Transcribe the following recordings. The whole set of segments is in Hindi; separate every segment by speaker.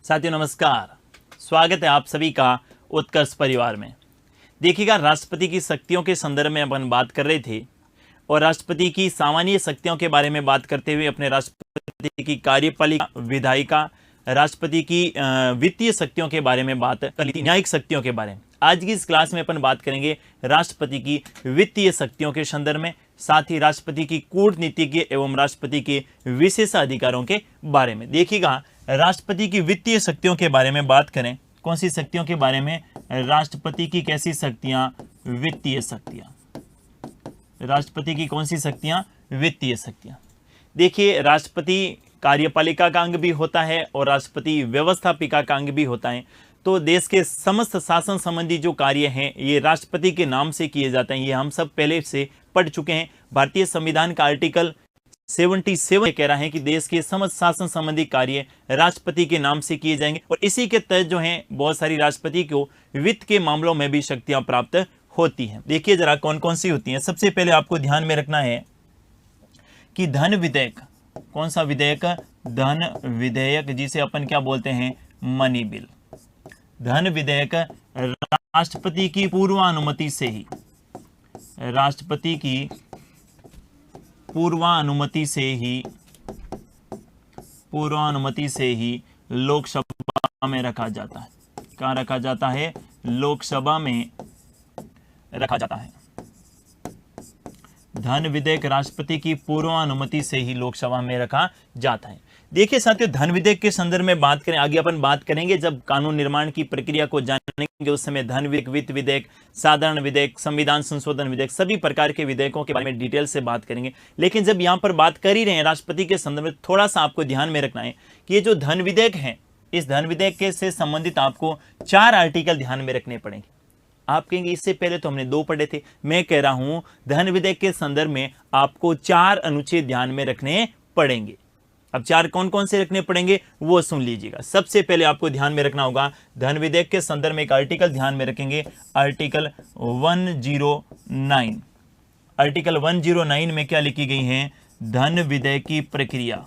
Speaker 1: साथियों नमस्कार, स्वागत है आप सभी का उत्कर्ष परिवार में। देखिएगा, राष्ट्रपति की शक्तियों के संदर्भ में अपन बात कर रहे थे और राष्ट्रपति की सामान्य शक्तियों के बारे में बात करते हुए अपने राष्ट्रपति की कार्यपालिका, विधायिका, राष्ट्रपति की वित्तीय शक्तियों के बारे में बात कर ली थी, न्यायिक शक्तियों के बारे में। आज की इस क्लास में अपन बात करेंगे राष्ट्रपति की वित्तीय शक्तियों के संदर्भ में, साथ ही राष्ट्रपति की कूटनीतिज्ञ एवं राष्ट्रपति के विशेषाधिकारों के बारे में। देखिएगा, राष्ट्रपति की वित्तीय शक्तियों के बारे में बात करें, कौन सी शक्तियों के बारे में? राष्ट्रपति की कैसी शक्तियां? वित्तीय शक्तियां। राष्ट्रपति की कौन सी शक्तियां? वित्तीय शक्तियां। देखिए, राष्ट्रपति कार्यपालिका का अंग भी होता है और राष्ट्रपति व्यवस्थापिका का अंग भी होता है। तो देश के समस्त शासन संबंधी जो कार्य हैं ये राष्ट्रपति के नाम से किए जाते हैं। ये हम सब पहले से पढ़ चुके हैं। भारतीय संविधान का आर्टिकल 77 कह रहा है कि देश के समस्त शासन संबंधी कार्य राष्ट्रपति के नाम से किए जाएंगे और इसी के तहत जो है बहुत सारी राष्ट्रपति को वित्त के मामलों में भी शक्तियां प्राप्त होती हैं। देखिए जरा कौन कौन सी होती हैं। सबसे पहले आपको ध्यान में रखना है कि धन विधेयक। कौन सा विधेयक? धन विधेयक, जिसे अपन क्या बोलते हैं? Money bill. धन विधेयक राष्ट्रपति की पूर्वानुमति से ही, राष्ट्रपति की पूर्वानुमति से ही लोकसभा में रखा जाता है। कहाँ रखा जाता है? लोकसभा में रखा जाता है। धन विधेयक राष्ट्रपति की पूर्वानुमति से ही लोकसभा में रखा जाता है। देखिए साथियों, धन विधेयक के संदर्भ में बात करें, आगे अपन बात करेंगे जब कानून निर्माण की प्रक्रिया को जानेंगे उस समय धन विधेयक, वित्त विधेयक, साधारण विधेयक, संविधान संशोधन विधेयक, सभी प्रकार के विधेयकों के बारे में डिटेल से बात करेंगे। लेकिन जब यहाँ पर बात कर ही रहे हैं राष्ट्रपति के संदर्भ में, थोड़ा सा आपको ध्यान में रखना है कि ये जो धन विधेयक है, इस धन विधेयक के से संबंधित आपको 4 आर्टिकल ध्यान में रखने पड़ेंगे। आप कहेंगे इससे पहले तो हमने 2 पढ़े थे। मैं कह रहा हूं धन विधेयक के संदर्भ में आपको 4 अनुच्छेद ध्यान में रखने पड़ेंगे। अब 4 कौन कौन से रखने पड़ेंगे वो सुन लीजिएगा। सबसे पहले आपको ध्यान में रखना होगा, धन विधेयक के संदर्भ में एक आर्टिकल ध्यान में रखेंगे, आर्टिकल 109। आर्टिकल 109 में क्या लिखी गई है? धन विधेयक की प्रक्रिया।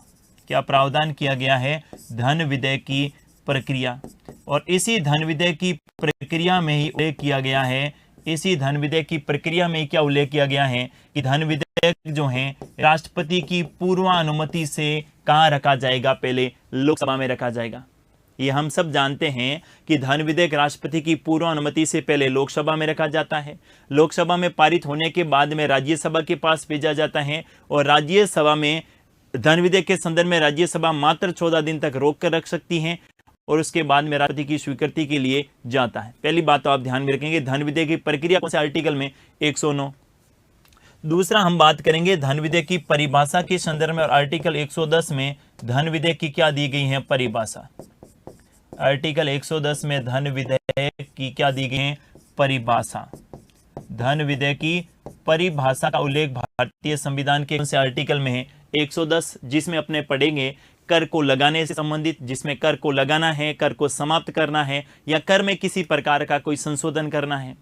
Speaker 1: क्या प्रावधान किया गया है? धन विधेयक की प्रक्रिया। और इसी धन विधेयक की प्रक्रिया में ही उल्लेख किया गया है, इसी धन विधेयक की प्रक्रिया में क्या उल्लेख किया गया है कि धन विधेयक जो है राष्ट्रपति की पूर्वानुमति से कहां रखा जाएगा? पहले लोकसभा में रखा जाएगा। ये हम सब जानते हैं कि धन विधेयक राष्ट्रपति की पूर्वानुमति से पहले लोकसभा में रखा जाता है। लोकसभा में पारित होने के बाद में राज्यसभा के पास भेजा जाता है और राज्यसभा में धन विधेयक के संदर्भ में राज्यसभा मात्र 14 दिन तक रोक कर रख सकती है और उसके बाद में राष्ट्रपति की स्वीकृति के लिए जाता है। पहली बात तो आप ध्यान में रखेंगे, धन विधेयक की प्रक्रिया कौन से आर्टिकल में? 109। दूसरा हम बात करेंगे धन विधेयक की परिभाषा के संदर्भ में और आर्टिकल 110 में धन विधेयक की क्या दी गई है? परिभाषा। आर्टिकल 110 में धन विधेयक की क्या दी गई है? परिभाषा। धन विधेयक की परिभाषा का उल्लेख भारतीय संविधान के कौन से आर्टिकल में है? 110, जिसमें अपने पढ़ेंगे कर को लगाने से संबंधित, जिसमें कर को लगाना है, कर को समाप्त करना है या कर में किसी प्रकार का कोई संशोधन करना है।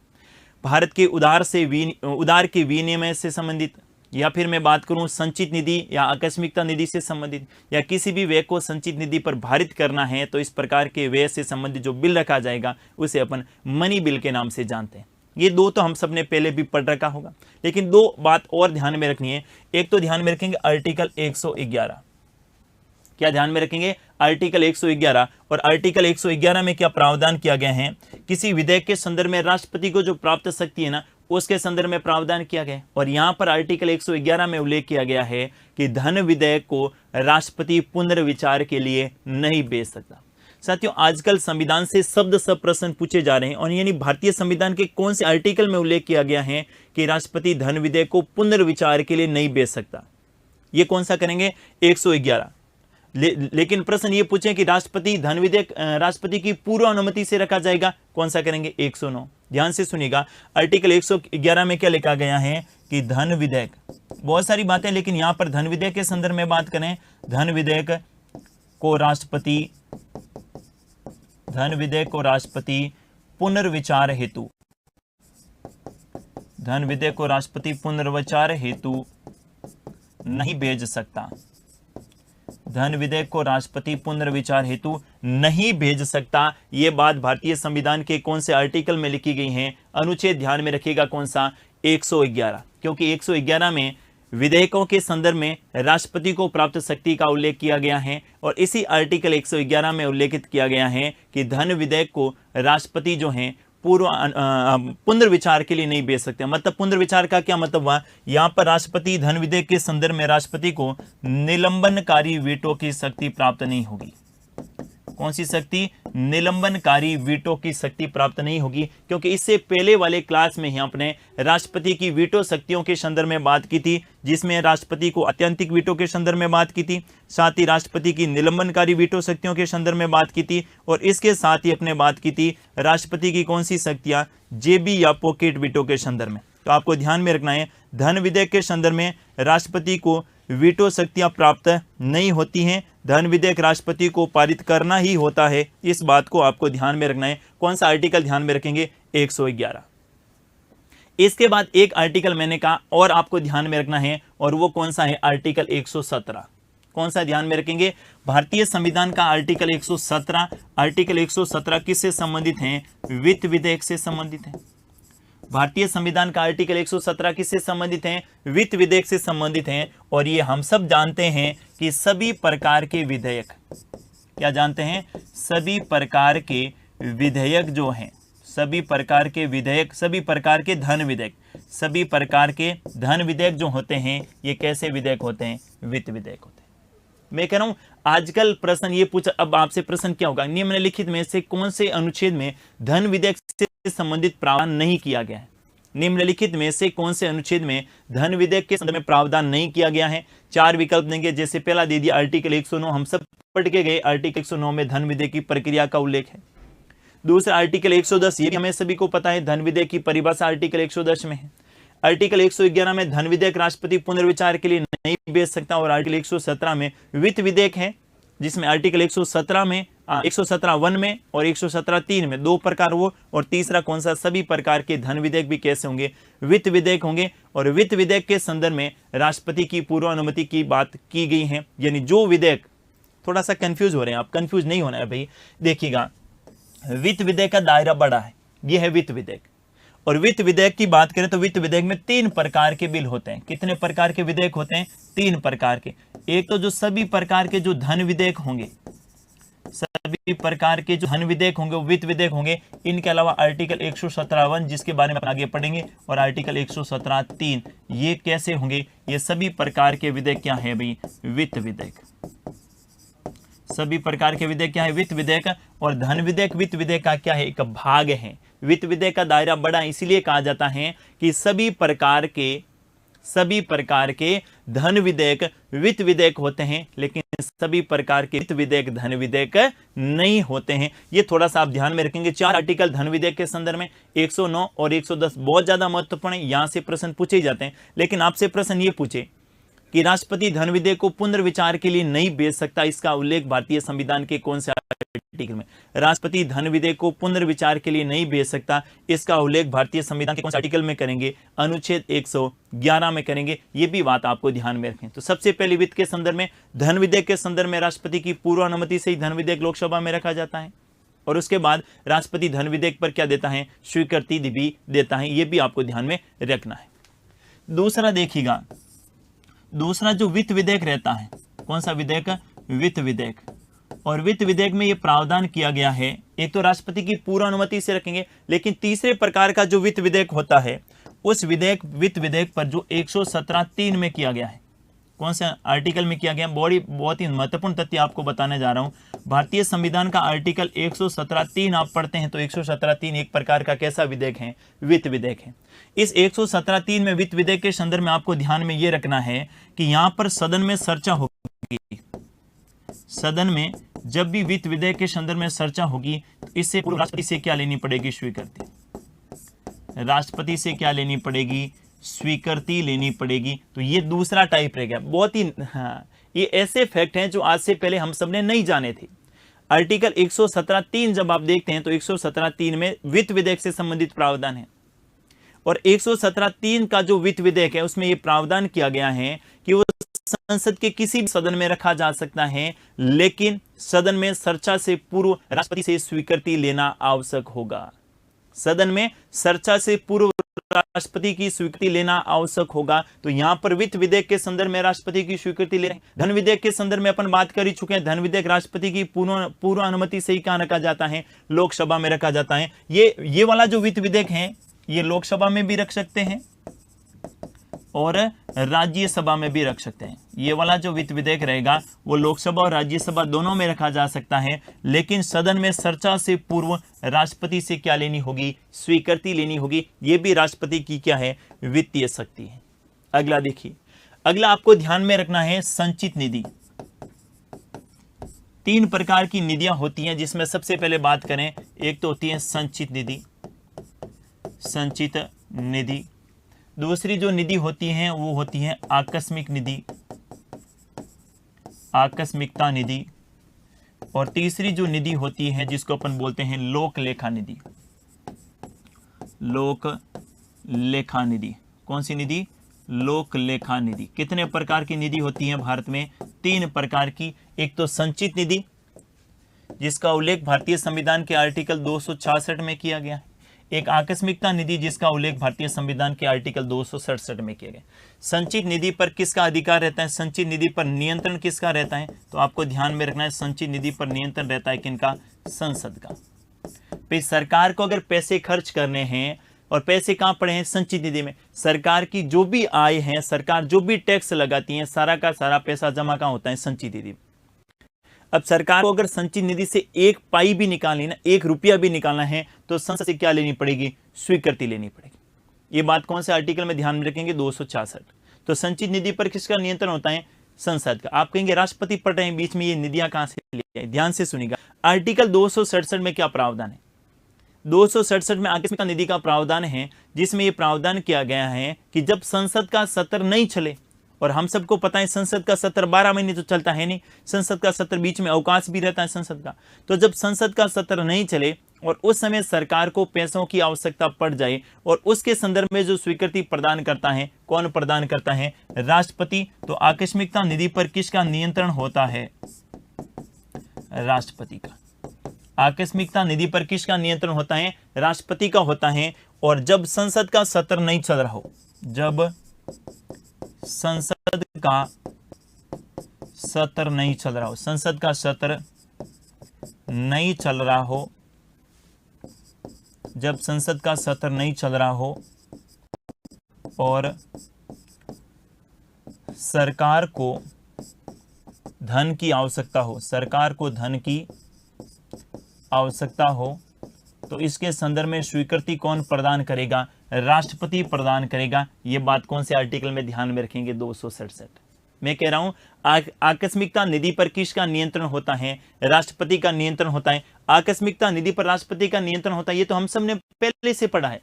Speaker 1: भारत के उधार के विनिमय से संबंधित, या फिर मैं बात करूं संचित निधि या आकस्मिकता निधि से संबंधित, या किसी भी व्यय को संचित निधि पर भारित करना है तो इस प्रकार के व्यय से संबंधित जो बिल रखा जाएगा उसे अपन मनी बिल के नाम से जानते हैं। ये 2 तो हम सब ने पहले भी पढ़ रखा होगा, लेकिन 2 बात और ध्यान में रखनी है। एक तो ध्यान में रखेंगे आर्टिकल 111। क्या ध्यान में रखेंगे? आर्टिकल 111। और आर्टिकल 111 में क्या प्रावधान किया गया है? किसी विधेयक के संदर्भ में राष्ट्रपति को जो प्राप्त शक्ति है ना, उसके संदर्भ में प्रावधान किया गया है। और यहां पर आर्टिकल 111 में उल्लेख किया गया है कि धन विधेयक को राष्ट्रपति पुनर्विचार के लिए नहीं भेज सकता। साथियों, आजकल संविधान से शब्द सब प्रश्न पूछे जा रहे हैं और यानी भारतीय संविधान के कौन से आर्टिकल में उल्लेख किया गया है कि राष्ट्रपति धन विधेयक को पुनर्विचार के लिए नहीं भेज सकता? ये कौन सा करेंगे? 111। लेकिन प्रश्न ये पूछे कि राष्ट्रपति धन विधेयक राष्ट्रपति की पूर्व अनुमति से रखा जाएगा, कौन सा करेंगे? 109। ध्यान से सुनिएगा, आर्टिकल 111 में क्या लिखा गया है कि धन विधेयक, बहुत सारी बातें, लेकिन यहां पर धन विधेयक के संदर्भ में बात करें, धन विधेयक को राष्ट्रपति पुनर्विचार हेतु, धन विधेयक को राष्ट्रपति पुनर्विचार हेतु नहीं भेज सकता। धन विधेयक को राष्ट्रपति पुनर्विचार हेतु नहीं भेज सकता। यह बात भारतीय संविधान के कौन से आर्टिकल में लिखी गई है? अनुच्छेद ध्यान में रखिएगा, कौन सा? 111, क्योंकि 111 में विधेयकों के संदर्भ में राष्ट्रपति को प्राप्त शक्ति का उल्लेख किया गया है और इसी आर्टिकल 111 में उल्लेखित किया गया है कि धन विधेयक को राष्ट्रपति जो हैं पुनर्विचार के लिए नहीं भेज सकते। मतलब पुनर्विचार का क्या मतलब हुआ? यहां पर राष्ट्रपति धन विधेयक के संदर्भ में राष्ट्रपति को निलंबनकारी वीटो की शक्ति प्राप्त नहीं होगी। कौन सी शक्ति? निलंबनकारी वीटो की शक्ति प्राप्त नहीं होगी, क्योंकि इससे पहले वाले क्लास में ही आपने राष्ट्रपति की वीटो शक्तियों के संदर्भ में बात की थी, जिसमें राष्ट्रपति को अत्यंतिक वीटो के संदर्भ में बात की थी, साथ ही राष्ट्रपति की निलंबनकारी वीटो शक्तियों के संदर्भ में बात की थी, और इसके साथ ही अपने बात की थी राष्ट्रपति की कौन सी शक्तियां? जेबी या पॉकेट वीटो के संदर्भ में। तो आपको ध्यान में रखना है, धन विधेयक के संदर्भ में राष्ट्रपति को वीटो शक्तियां प्राप्त नहीं होती हैं। धन विधेयक राष्ट्रपति को पारित करना ही होता है। इस बात को आपको ध्यान में रखना है। कौन सा आर्टिकल ध्यान में रखेंगे? 111। इसके बाद एक आर्टिकल मैंने कहा और आपको ध्यान में रखना है, और वो कौन सा है? आर्टिकल 117। कौन सा ध्यान में रखेंगे? भारतीय संविधान का आर्टिकल 117। आर्टिकल 117 किससे संबंधित है? वित्त विधेयक से संबंधित है। भारतीय संविधान का आर्टिकल 117 किससे संबंधित है? वित्त विधेयक से संबंधित है। और ये हम सब जानते हैं कि सभी प्रकार के विधेयक, क्या जानते हैं? सभी प्रकार के विधेयक जो हैं, सभी प्रकार के विधेयक, सभी प्रकार के धन विधेयक, सभी प्रकार के धन विधेयक जो होते हैं, ये कैसे विधेयक होते हैं? वित्त विधेयक होते हैं। मैं कह रहा हूं आजकल प्रश्न ये पूछा, अब आपसे प्रश्न क्या होगा? निम्नलिखित में से कौन से अनुच्छेद में धन विधेयक से संबंधित प्रावधान नहीं किया गया है? निम्नलिखित में से कौन से अनुच्छेद में धन विधेयक के संदर्भ में प्रावधान नहीं किया गया है? 4 विकल्प देंगे। जैसे पहला दे दिया आर्टिकल 109, हम सब पढ़ के गए, आर्टिकल 109 में धन विधेयक की प्रक्रिया का उल्लेख है। दूसरा आर्टिकल 110, ये भी हमें सभी को पता है, धन विधेयक की परिभाषा आर्टिकल 110 में है। आर्टिकल 111 में धन विधेयक राष्ट्रपति पुनर्विचार के लिए नहीं भेज सकता, और आर्टिकल 117 में वित्त विधेयक है, जिसमें आर्टिकल 117 में 117(1) में और 117(3) में 2 प्रकार वो, और तीसरा कौन सा? सभी प्रकार के धन विधेयक भी कैसे होंगे? वित्त विधेयक होंगे। और वित्त विधेयक के संदर्भ में राष्ट्रपति की पूर्व अनुमति की बात की गई है। यानी जो विधेयक, थोड़ा सा कंफ्यूज हो रहे हैं आप, कंफ्यूज नहीं होना है भाई। देखिएगा, वित्त विधेयक का दायरा बड़ा है, यह है वित्त विधेयक। और वित्त विधेयक की बात करें तो वित्त विधेयक में 3 प्रकार के बिल होते हैं। कितने प्रकार के विधेयक होते हैं? 3 प्रकार के। एक तो जो सभी प्रकार के जो धन विधेयक होंगे, सभी प्रकार के जो धन विधेयक होंगे वो वित्त विधेयक होंगे। इनके अलावा आर्टिकल 117(1) जिसके बारे में आगे पढ़ेंगे, और आर्टिकल 117(3), ये कैसे होंगे? ये सभी प्रकार के विधेयक क्या है भाई? वित्त विधेयक। सभी प्रकार के विधेयक क्या है? वित्त विधेयक। और धन विधेयक वित्त विधेयक का क्या है? एक भाग है। वित्त विधेयक का दायरा बड़ा है, इसीलिए कहा जाता है कि सभी प्रकार के धन विधेयक वित्त विधेयक होते हैं, लेकिन सभी प्रकार के वित्त विधेयक धन विधेयक नहीं होते हैं। ये थोड़ा सा आप ध्यान में रखेंगे। 4 आर्टिकल धन विधेयक के संदर्भ में, 109 और 110 बहुत ज्यादा महत्वपूर्ण है, यहां से प्रश्न पूछे ही जाते हैं। लेकिन आपसे प्रश्न ये पूछे कि राष्ट्रपति धन विधेयक को पुनर्विचार के लिए नहीं भेज सकता, इसका उल्लेख भारतीय संविधान के कौन से आर्टिकल में? राष्ट्रपति धन विधेयक को पुनर्विचार के लिए नहीं भेज सकता, इसका उल्लेख भारतीय संविधान के कौन से आर्टिकल में करेंगे? अनुच्छेद 111 में करेंगे। ये भी बात आपको ध्यान में रखें। तो सबसे पहले वित्त के संदर्भ में, धन विधेयक के संदर्भ में राष्ट्रपति की पूर्व अनुमति से ही धन विधेयक लोकसभा में रखा जाता है, और उसके बाद राष्ट्रपति धन विधेयक पर क्या देता है? स्वीकृति भी देता है। ये भी आपको ध्यान में रखना है। दूसरा देखिएगा, दूसरा जो वित्त विधेयक रहता है, कौन सा विधेयक? वित्त विधेयक। और वित्त विधेयक में यह प्रावधान किया गया है, एक तो राष्ट्रपति की पूर्व अनुमति से रखेंगे, लेकिन तीसरे प्रकार का जो वित्त विधेयक होता है, उस वित्त विधेयक पर जो 117(3) में किया गया है, कौन से आर्टिकल में किया गया? बहुत ही महत्वपूर्ण तथ्य आपको बताने जा रहा हूं। भारतीय संविधान का आर्टिकल 117(3) आप पढ़ते हैं तो 117(3) एक प्रकार का कैसा विधेयक है? वित्त विधेयक है। इस 117(3) में वित्त विधेयक के संदर्भ में आपको ध्यान में यह रखना है कि यहां पर सदन में चर्चा होगी। सदन में जब भी वित्त विधेयक के संदर्भ में चर्चा होगी तो इससे पूर्व राष्ट्रपति से क्या लेनी पड़ेगी? स्वीकृति। राष्ट्रपति से क्या लेनी पड़ेगी? स्वीकृति लेनी पड़ेगी। तो ये दूसरा टाइप रहेगा। बहुत ही ये ऐसे फैक्ट हैं जो आज से पहले हम सबने नहीं जाने थे। आर्टिकल 117(3) जब आप देखते हैं तो 117(3) में वित्त विधेयक से संबंधित प्रावधान है, और 117(3) का जो वित्त विधेयक है उसमें यह प्रावधान किया गया है कि वो संसद के किसी भी सदन में रखा जा सकता है, लेकिन सदन में चर्चा से पूर्व राष्ट्रपति से स्वीकृति लेना आवश्यक होगा। सदन में चर्चा से पूर्व राष्ट्रपति की स्वीकृति लेना आवश्यक होगा। तो यहां पर वित्त विधेयक के संदर्भ में राष्ट्रपति की स्वीकृति ले रहे हैं। धन विधेयक के संदर्भ में अपन बात कर ही चुके हैं। धन विधेयक राष्ट्रपति की पूर्व अनुमति से ही कहां रखा जाता है? लोकसभा में रखा जाता है। ये वाला जो वित्त विधेयक है ये लोकसभा में भी रख सकते हैं और राज्यसभा में भी रख सकते हैं। ये वाला जो वित्त विधेयक रहेगा वो लोकसभा और राज्यसभा दोनों में रखा जा सकता है, लेकिन सदन में चर्चा से पूर्व राष्ट्रपति से क्या लेनी होगी? स्वीकृति लेनी होगी। ये भी राष्ट्रपति की क्या है? वित्तीय शक्ति है। अगला देखिए, अगला आपको ध्यान में रखना है संचित निधि। 3 प्रकार की निधियां होती हैं, जिसमें सबसे पहले बात करें, एक तो होती है संचित निधि, संचित निधि। दूसरी जो निधि होती है वो होती है आकस्मिक निधि, आकस्मिकता निधि। और तीसरी जो निधि होती है जिसको अपन बोलते हैं लोक लेखा निधि, लोक लेखा निधि। कौन सी निधि? लोक लेखा निधि। कितने प्रकार की निधि होती है भारत में? 3 प्रकार की। एक तो संचित निधि, जिसका उल्लेख भारतीय संविधान के आर्टिकल 266 में किया गया है। एक आकस्मिकता निधि, जिसका उल्लेख भारतीय संविधान के आर्टिकल 267 में किया गया। संचित निधि पर किसका अधिकार रहता है? संचित निधि पर नियंत्रण किसका रहता है? तो आपको ध्यान में रखना है, संचित निधि पर नियंत्रण रहता है किनका? संसद का। फिर सरकार को अगर पैसे खर्च करने हैं, और पैसे कहां पड़े हैं? संचित निधि में। सरकार की जो भी आय है, सरकार जो भी टैक्स लगाती है, सारा का सारा पैसा जमा कहां होता है? संचित निधि। अब सरकार को अगर संचित निधि से 1 पाई भी निकालनी ना, 1 रुपया भी निकालना है, तो संसद से क्या लेनी पड़ेगी? स्वीकृति लेनी पड़ेगी। ये बात कौन से आर्टिकल में ध्यान में रखेंगे? 266। तो संचित निधि पर किसका नियंत्रण होता है? संसद का। आप कहेंगे राष्ट्रपति पढ़ रहे हैं, बीच में ये निधियां कहां से ले आए? ध्यान से सुनिएगा, आर्टिकल 267 में क्या प्रावधान है? 267 में आकस्मिक निधि का प्रावधान है, जिसमें यह प्रावधान किया गया है कि जब संसद का सत्र नहीं चले, और हम सबको पता है संसद का सत्र 12 महीने तो चलता है नहीं, संसद का सत्र बीच में अवकाश भी रहता है संसद का। तो जब संसद का सत्र नहीं चले और उस समय सरकार को पैसों की आवश्यकता पड़ जाए, और उसके संदर्भ में जो स्वीकृति प्रदान करता है, कौन प्रदान करता है? राष्ट्रपति। तो आकस्मिकता निधि पर किसका नियंत्रण होता है? राष्ट्रपति का। आकस्मिकता निधि पर किसका नियंत्रण होता है? राष्ट्रपति का होता है। और जब संसद का सत्र नहीं चल रहा हो, जब संसद का सत्र नहीं चल रहा हो, संसद का सत्र नहीं चल रहा हो, जब संसद का सत्र नहीं चल रहा हो और सरकार को धन की आवश्यकता हो, सरकार को धन की आवश्यकता हो, तो इसके संदर्भ में स्वीकृति कौन प्रदान करेगा? राष्ट्रपति प्रदान करेगा। यह बात कौन से आर्टिकल में ध्यान में रखेंगे? 267। मैं कह रहा हूं आकस्मिकता निधि पर किसका नियंत्रण होता है? राष्ट्रपति का नियंत्रण होता है। आकस्मिकता निधि पर राष्ट्रपति का नियंत्रण होता है, ये तो हम सब ने पहले से पढ़ा है।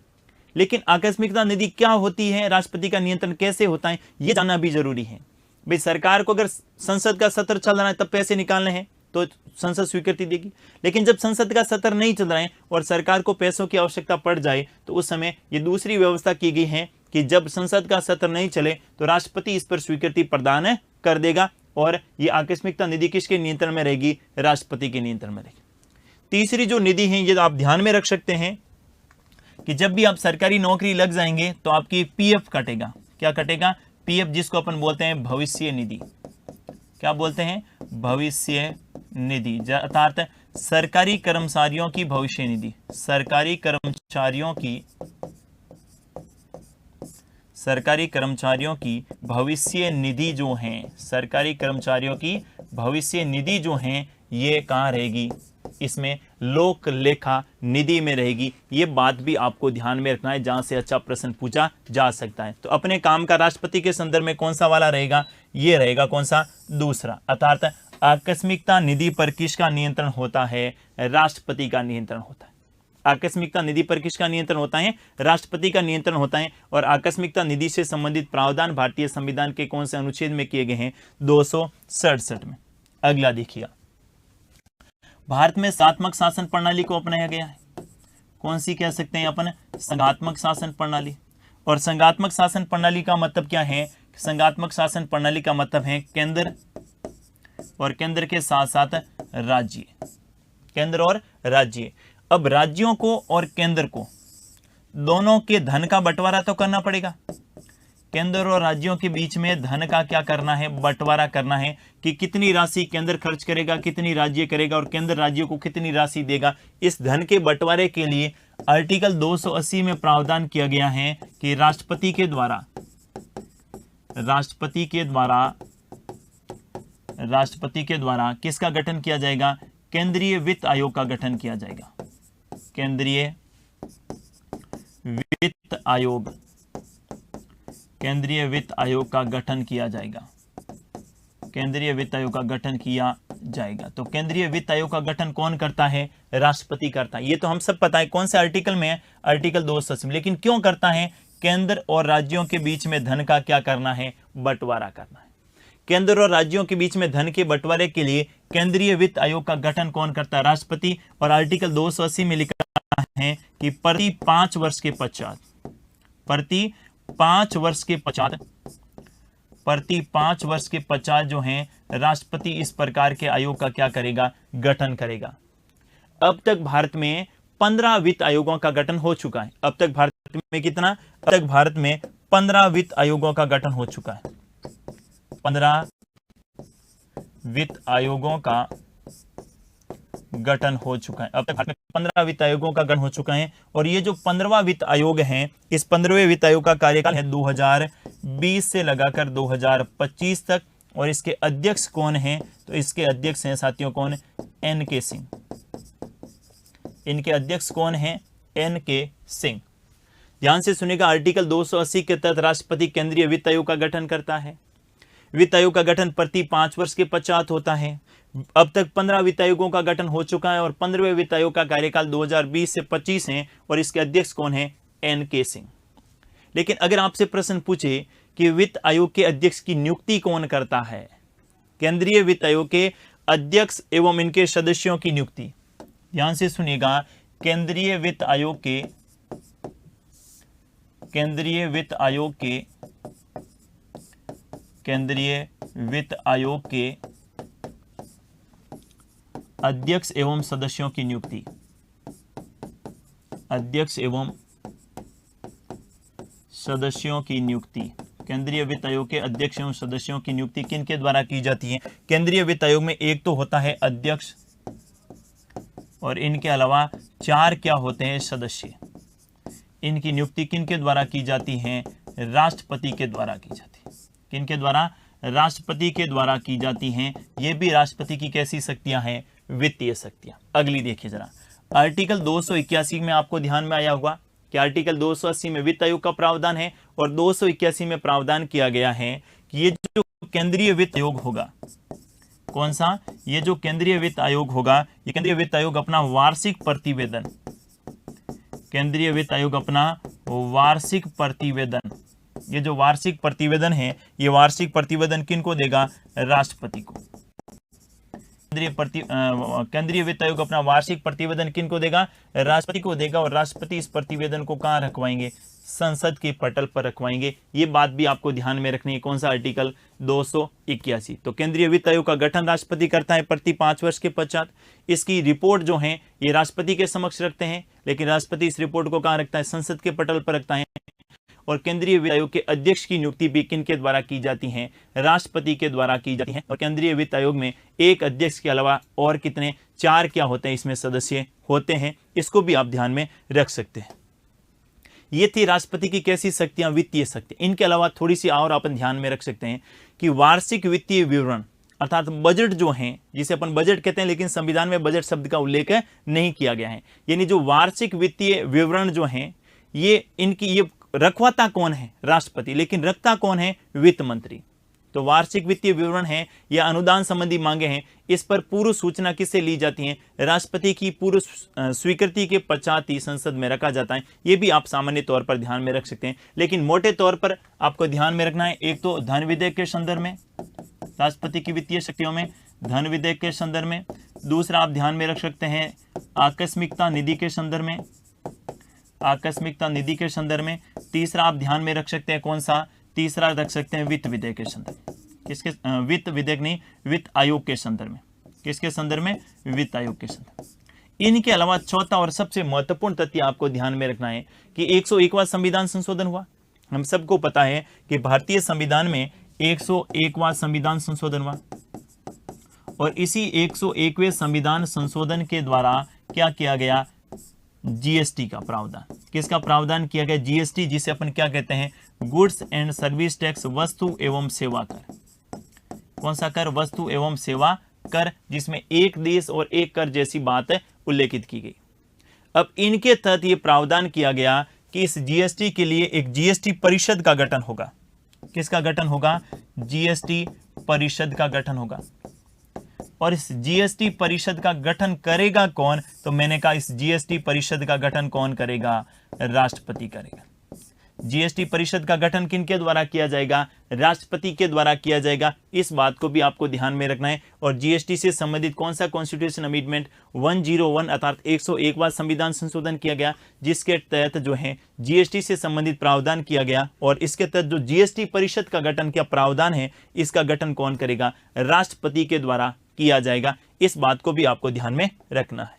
Speaker 1: लेकिन आकस्मिकता निधि क्या होती है, राष्ट्रपति का नियंत्रण कैसे होता है, यह जानना भी जरूरी है। भाई सरकार को अगर संसद का सत्र चल रहा है तब पैसे निकालने हैं तो संसद स्वीकृति देगी, लेकिन जब संसद का सत्र नहीं चल रहा है और सरकार को पैसों की आवश्यकता पड़ जाए तो उस समय ये दूसरी व्यवस्था की गई है कि जब संसद का सत्र नहीं चले तो राष्ट्रपति इस पर स्वीकृति प्रदान कर देगा, और ये आकस्मिकता निधि किसके नियंत्रण में रहेगी? राष्ट्रपति के नियंत्रण में रहेगी। तीसरी जो निधि है ये आप ध्यान में रख सकते हैं कि जब भी आप सरकारी नौकरी लग जाएंगे तो आपकी पीएफ कटेगा। क्या कटेगा? पीएफ, जिसको अपन बोलते हैं भविष्य निधि। क्या बोलते हैं? भविष्य निधि, अर्थात सरकारी कर्मचारियों की भविष्य निधि। सरकारी कर्मचारियों की भविष्य निधि जो हैं, सरकारी कर्मचारियों की भविष्य निधि जो हैं, ये कहाँ रहेगी? इसमें लोक लेखा निधि में रहेगी। ये बात भी आपको ध्यान में रखना है, जहां से अच्छा प्रश्न पूछा जा सकता है। तो अपने काम का राष्ट्रपति के संदर्भ में कौन सा वाला रहेगा? ये रहेगा कौन सा? दूसरा, अर्थात आकस्मिकता निधि पर किसका नियंत्रण होता है? राष्ट्रपति का नियंत्रण होता है। आकस्मिकता निधि पर किसका नियंत्रण होता है? राष्ट्रपति का नियंत्रण होता है। और आकस्मिकता निधि से संबंधित प्रावधान भारतीय संविधान के कौन से अनुच्छेद में किए गए हैं? 267 में। अगला देखिएगा, भारत में संघात्मक शासन प्रणाली को अपनाया गया है। कौन सी कह सकते हैं अपन? संघात्मक शासन प्रणाली। और संघात्मक शासन प्रणाली का मतलब क्या है संघात्मक शासन प्रणाली का मतलब है केंद्र और केंद्र के साथ साथ राज्य, केंद्र और राज्य। अब राज्यों को और केंद्र को दोनों के धन का बंटवारा तो करना पड़ेगा। केंद्र और राज्यों के बीच में धन का क्या करना है, बंटवारा करना है कि कितनी राशि केंद्र खर्च करेगा, कितनी राज्य करेगा और केंद्र राज्यों को कितनी राशि देगा। इस धन के बंटवारे के लिए आर्टिकल 280 में प्रावधान किया गया है कि राष्ट्रपति के द्वारा किसका गठन किया जाएगा, केंद्रीय वित्त आयोग का गठन किया जाएगा। केंद्रीय वित्त आयोग का गठन किया जाएगा। केंद्रीय वित्त आयोग का गठन किया जाएगा। तो केंद्रीय वित्त आयोग का गठन कौन करता है, राष्ट्रपति करता है। ये तो हम सब पता है कौन से आर्टिकल में है, आर्टिकल 280 में। लेकिन क्यों करता है, केंद्र और राज्यों के बीच में धन का क्या करना है, बंटवारा करना है। केंद्र और राज्यों के बीच में धन के बंटवारे के लिए केंद्रीय वित्त आयोग का गठन कौन करता है, राष्ट्रपति। और आर्टिकल 280 में लिखा है कि प्रति 5 वर्ष के पश्चात, प्रति 5 वर्ष के पश्चात जो है राष्ट्रपति इस प्रकार के आयोग का क्या करेगा, गठन करेगा। अब तक भारत में 15 वित्त आयोगों का गठन हो चुका है। अब तक भारत में कितना, अब तक भारत में 15 वित्त आयोगों का गठन हो चुका है। 15 वित्त आयोगों का गठन हो चुका है। अब तक भारत में 15 वित्त आयोगों का गठन हो चुका है। और ये जो 15वां वित्त आयोग है, इस 15वें वित्त आयोग का कार्यकाल है 2020 से लगाकर 2025 तक। और इसके अध्यक्ष कौन हैं, तो इसके अध्यक्ष हैं साथियों कौन, एन.के. सिंह। इनके अध्यक्ष कौन हैं, एन.के. सिंह। ध्यान से सुनिएगा, आर्टिकल 280 के तहत राष्ट्रपति केंद्रीय वित्त आयोग का गठन करता है। वित्त आयोग का गठन प्रति 5 वर्ष के पश्चात होता है। अब तक 15 वित्त आयोगों का गठन हो चुका है और 15वें वित्त आयोग का कार्यकाल 2020 से 25 है। और इसके अध्यक्ष कौन है, एन.के. सिंह। लेकिन अगर आपसे प्रश्न पूछे कि वित्त आयोग के अध्यक्ष की नियुक्ति कौन करता है, केंद्रीय वित्त आयोग के अध्यक्ष एवं इनके सदस्यों की नियुक्ति, ध्यान से सुनिएगा, केंद्रीय वित्त आयोग के अध्यक्ष एवं सदस्यों की नियुक्ति, अध्यक्ष एवं सदस्यों की नियुक्ति, केंद्रीय वित्त आयोग के अध्यक्ष एवं सदस्यों की नियुक्ति किन के द्वारा की जाती है। केंद्रीय वित्त आयोग में एक तो होता है अध्यक्ष और इनके अलावा 4 क्या होते हैं, सदस्य। इनकी नियुक्ति किन के द्वारा की जाती है, राष्ट्रपति के द्वारा की जाती है। किन के द्वारा, राष्ट्रपति के द्वारा की जाती हैं। ये भी राष्ट्रपति की कैसी शक्तियां हैं, वित्तीय शक्तियां। अगली देखिए जरा, आर्टिकल 281 में आपको ध्यान में आया होगा कि आर्टिकल 280 में वित्त आयोग का प्रावधान है और 281 में प्रावधान किया गया है कि ये जो केंद्रीय वित्त आयोग होगा, कौन सा, ये जो केंद्रीय वित्त आयोग होगा, ये केंद्रीय वित्त आयोग अपना वार्षिक प्रतिवेदन, केंद्रीय वित्त आयोग अपना वार्षिक प्रतिवेदन, ये जो वार्षिक प्रतिवेदन है, ये वार्षिक प्रतिवेदन किनको देगा, राष्ट्रपति को। केंद्रीय वित्त आयोग अपना वार्षिक प्रतिवेदन किनको देगा, राष्ट्रपति को देगा। और राष्ट्रपति इस प्रतिवेदन को कहां रखवाएंगे, संसद के पटल पर रखवाएंगे। ये बात भी आपको ध्यान में रखनी है। कौन सा, आर्टिकल 281। तो केंद्रीय वित्त आयोग का गठन राष्ट्रपति करता है प्रति 5 वर्ष के पश्चात। इसकी रिपोर्ट जो है ये राष्ट्रपति के समक्ष रखते हैं, लेकिन राष्ट्रपति इस रिपोर्ट को कहां रखता है, संसद के पटल पर रखता है। और केंद्रीय वित्त आयोग के अध्यक्ष की नियुक्ति भी किनके द्वारा की जाती है, राष्ट्रपति के द्वारा की जाती है। और केंद्रीय वित्त आयोग में एक अध्यक्ष के अलावा और कितने, 4 क्या होते हैं, इसमें सदस्य होते हैं। इसको भी आप ध्यान में रख सकते हैं। ये थी राष्ट्रपति की कैसी शक्तियां, वित्तीय शक्ति। इनके अलावा थोड़ी सी और अपन ध्यान में रख सकते हैं कि वार्षिक वित्तीय विवरण अर्थात बजट जो है, जिसे अपन बजट कहते हैं, लेकिन संविधान में बजट शब्द का उल्लेख नहीं किया गया है। यानी जो वार्षिक वित्तीय विवरण जो है, ये रखवाता कौन है, राष्ट्रपति, लेकिन रखता कौन है, वित्त मंत्री। तो वार्षिक वित्तीय विवरण है या अनुदान संबंधी मांगे हैं, इस पर पूर्व सूचना किससे ली जाती है, राष्ट्रपति की पूर्व स्वीकृति के पश्चात ही संसद में रखा जाता है। ये भी आप सामान्य तौर पर ध्यान में रख सकते हैं। लेकिन मोटे तौर पर आपको ध्यान में रखना है, एक तो धन विधेयक के संदर्भ में, राष्ट्रपति की वित्तीय शक्तियों में धन विधेयक के संदर्भ में। दूसरा आप ध्यान में रख सकते हैं आकस्मिकता निधि के संदर्भ में, आकस्मिकता निधि के संदर्भ में। तीसरा आप ध्यान में रख सकते हैं कौन सा, तीसरा रख सकते हैं वित्त विधेयक के संदर्भ में। किसके, वित्त विधेयक नहीं, वित्त आयोग के संदर्भ में। किसके संदर्भ में? वित्त आयोग के संदर्भ में। इनके अलावा चौथा और सबसे महत्वपूर्ण तथ्य आपको ध्यान में रखना है कि 101वां संविधान संशोधन हुआ। हम सबको पता है कि भारतीय संविधान में 101वां संविधान संशोधन हुआ और इसी 101वें संविधान संशोधन के द्वारा क्या किया गया? जीएसटी का प्रावधान। किसका प्रावधान किया गया? जीएसटी, जिसे अपन क्या कहते हैं? गुड्स एंड सर्विस टैक्स, वस्तु एवं सेवा कर। कौन सा कर? वस्तु एवं सेवा कर, जिसमें एक देश और एक कर जैसी बात उल्लेखित की गई। अब इनके तहत यह प्रावधान किया गया कि इस जीएसटी के लिए एक जीएसटी परिषद का गठन होगा। किसका गठन होगा? जीएसटी परिषद का गठन होगा। और इस जीएसटी परिषद का गठन करेगा कौन? तो मैंने कहा इस जीएसटी परिषद का गठन कौन करेगा? राष्ट्रपति करेगा। जीएसटी परिषद का गठन किनके द्वारा किया जाएगा? राष्ट्रपति के द्वारा किया जाएगा। इस बात को भी आपको ध्यान में रखना है। और जीएसटी से संबंधित कौन सा कॉन्स्टिट्यूशन अमेंडमेंट? 101 अर्थात 101वां संविधान संशोधन किया गया, जिसके तहत जो है जीएसटी से संबंधित प्रावधान किया गया। और इसके तहत जो जीएसटी परिषद का गठन किया प्रावधान है, इसका गठन कौन करेगा? राष्ट्रपति के द्वारा किया जाएगा। इस बात को भी आपको ध्यान में रखना है।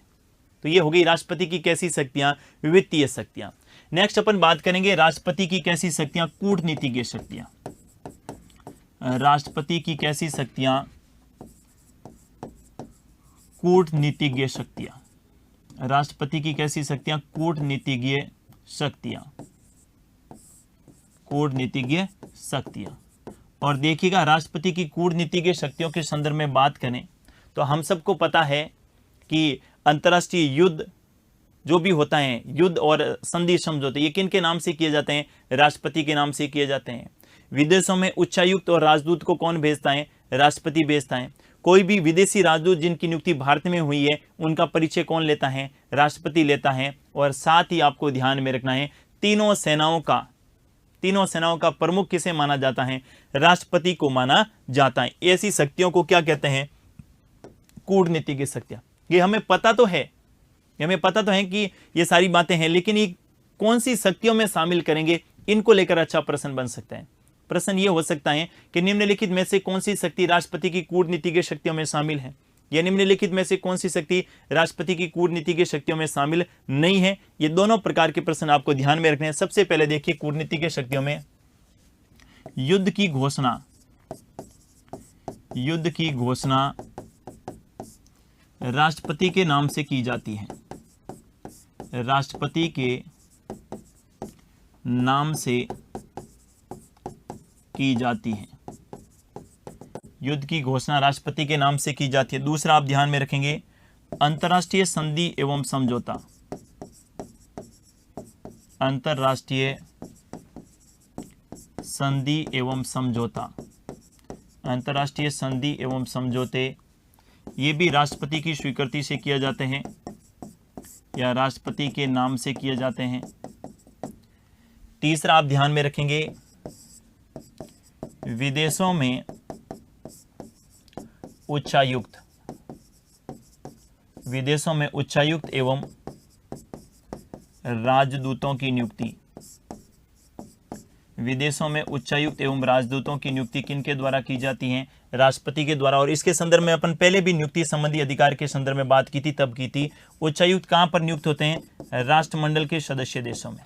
Speaker 1: तो ये हो गई राष्ट्रपति की कैसी शक्तियां? वित्तीय शक्तियां। नेक्स्ट अपन बात करेंगे राष्ट्रपति की कैसी शक्तियां? कूटनीतिज्ञ शक्तियां। राष्ट्रपति की कैसी शक्तियां? कूटनीतिज्ञ शक्तियां। राष्ट्रपति की कैसी शक्तियां? कूटनीतिज्ञ शक्तियां। कूटनीतिज्ञ शक्तियां। और देखिएगा, राष्ट्रपति की कूटनीतिज्ञ शक्तियों के संदर्भ में बात करें तो हम सबको पता है कि अंतर्राष्ट्रीय युद्ध जो भी होता है, युद्ध और संधि समझौते, ये किन के नाम से किए जाते हैं? राष्ट्रपति के नाम से किए जाते हैं। विदेशों में उच्चायुक्त और राजदूत को कौन भेजता है? राष्ट्रपति भेजता है। कोई भी विदेशी राजदूत जिनकी नियुक्ति भारत में हुई है, उनका परिचय कौन लेता है? राष्ट्रपति लेता है। और साथ ही आपको ध्यान में रखना है, तीनों सेनाओं का प्रमुख किसे माना जाता है? राष्ट्रपति को माना जाता है। ऐसी शक्तियों को क्या कहते हैं? कूटनीतिज्ञ शक्तियां। ये हमें पता तो है कि ये सारी बातें हैं, लेकिन ये कौन सी शक्तियों में शामिल करेंगे, इनको लेकर अच्छा प्रश्न बन सकता है। प्रश्न ये हो सकता है कि निम्नलिखित में से कौन सी शक्ति राष्ट्रपति की कूटनीतिज्ञ शक्तियों में शामिल है, या निम्नलिखित में से कौन सी शक्ति राष्ट्रपति की कूटनीतिज्ञ शक्तियों में शामिल नहीं है। ये दोनों प्रकार के प्रश्न आपको ध्यान में रखने हैं। सबसे पहले देखिए, कूटनीतिज्ञ शक्तियों में युद्ध की घोषणा राष्ट्रपति के नाम से की जाती है। राष्ट्रपति के नाम से की जाती है। युद्ध की घोषणा राष्ट्रपति के नाम से की जाती है। दूसरा आप ध्यान में रखेंगे, अंतर्राष्ट्रीय संधि एवं समझौता। अंतर्राष्ट्रीय संधि एवं समझौता। अंतर्राष्ट्रीय संधि एवं समझौते ये भी राष्ट्रपति की स्वीकृति से किए जाते हैं या राष्ट्रपति के नाम से किए जाते हैं। तीसरा आप ध्यान में रखेंगे, विदेशों में उच्चायुक्त एवं राजदूतों की नियुक्ति। विदेशों में उच्चायुक्त एवं राजदूतों की नियुक्ति किनके द्वारा की जाती है? राष्ट्रपति के द्वारा। और इसके संदर्भ में अपन पहले भी नियुक्ति संबंधी अधिकार के संदर्भ में बात की थी, तब की थी। उच्चायुक्त कहां पर नियुक्त होते हैं? राष्ट्रमंडल के सदस्य देशों में।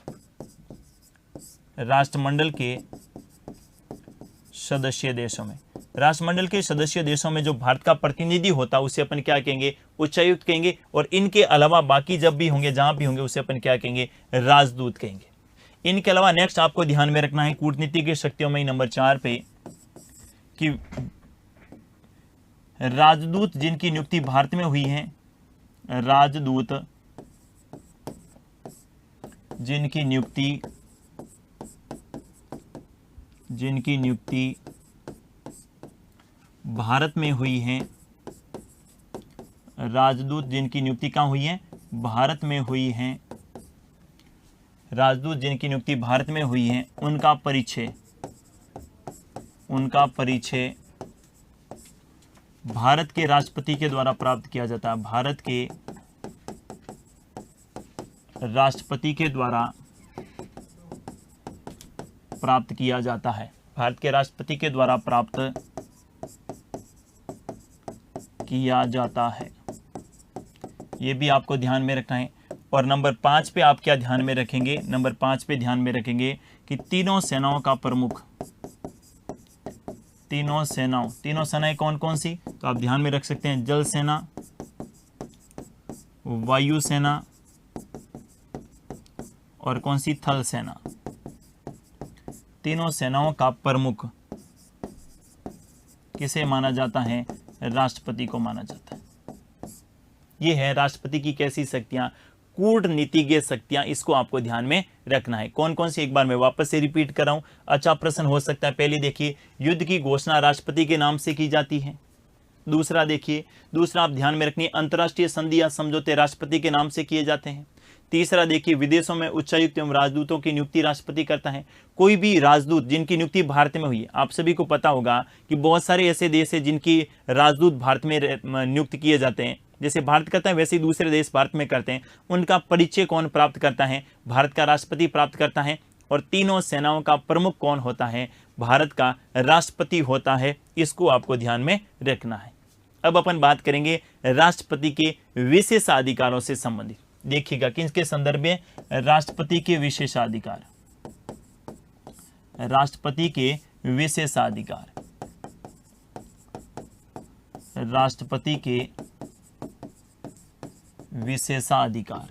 Speaker 1: राष्ट्रमंडल के सदस्य देशों में। राष्ट्रमंडल के सदस्य देशों में जो भारत का प्रतिनिधि होता है उसे अपन क्या कहेंगे? उच्चायुक्त कहेंगे। और इनके अलावा बाकी जब भी होंगे, जहां भी होंगे, उसे अपन क्या कहेंगे? राजदूत कहेंगे। इनके अलावा नेक्स्ट आपको ध्यान में रखना है कूटनीति की शक्तियों में नंबर 4 पे कि राजदूत जिनकी नियुक्ति भारत में हुई है, राजदूत जिनकी नियुक्ति भारत में हुई है, राजदूत जिनकी नियुक्ति कहाँ हुई है? भारत में हुई है। राजदूत जिनकी नियुक्ति भारत में हुई है, उनका परिचय भारत के राष्ट्रपति के द्वारा प्राप्त किया जाता है। भारत के राष्ट्रपति के द्वारा प्राप्त किया जाता है। भारत के राष्ट्रपति के द्वारा प्राप्त किया जाता है। ये भी आपको ध्यान में रखना है। और नंबर 5 पे आप क्या ध्यान में रखेंगे, नंबर 5 पे ध्यान में रखेंगे कि तीनों सेनाओं का प्रमुख, तीनों सेनाएं कौन कौन सी, तो आप ध्यान में रख सकते हैं जल सेना, वायु सेना और कौन सी, थल सेना। तीनों सेनाओं का प्रमुख किसे माना जाता है, राष्ट्रपति को माना जाता है। ये है राष्ट्रपति की कैसी शक्तियां, कूटनीतिज्ञ शक्तियां, इसको आपको ध्यान में रखना है। कौन कौन सी, एक बार मैं वापस से रिपीट कर रहा हूं, अच्छा प्रश्न हो सकता है। पहले देखिए, युद्ध की घोषणा राष्ट्रपति के नाम से की जाती है। दूसरा देखिए, दूसरा आप ध्यान में रखनी, अंतर्राष्ट्रीय संधि या समझौते राष्ट्रपति के नाम से किए जाते हैं। तीसरा देखिए, विदेशों में उच्चायुक्त एवं राजदूतों की नियुक्ति राष्ट्रपति करता है। कोई भी राजदूत जिनकी नियुक्ति भारत में हुई है, आप सभी को पता होगा कि बहुत सारे ऐसे देश है जिनकी राजदूत भारत में नियुक्त किए जाते हैं। जैसे भारत करता है वैसे ही दूसरे देश भारत में करते हैं। उनका परिचय कौन प्राप्त करता है, भारत का राष्ट्रपति प्राप्त करता है। और तीनों सेनाओं का प्रमुख कौन होता है, भारत का राष्ट्रपति होता है। इसको आपको ध्यान में रखना है। अब अपन बात करेंगे राष्ट्रपति के विशेषाधिकारों से संबंधित। देखिएगा किसके संदर्भ में, राष्ट्रपति के विशेषाधिकार, राष्ट्रपति के विशेषाधिकार, राष्ट्रपति के विशेषाधिकार।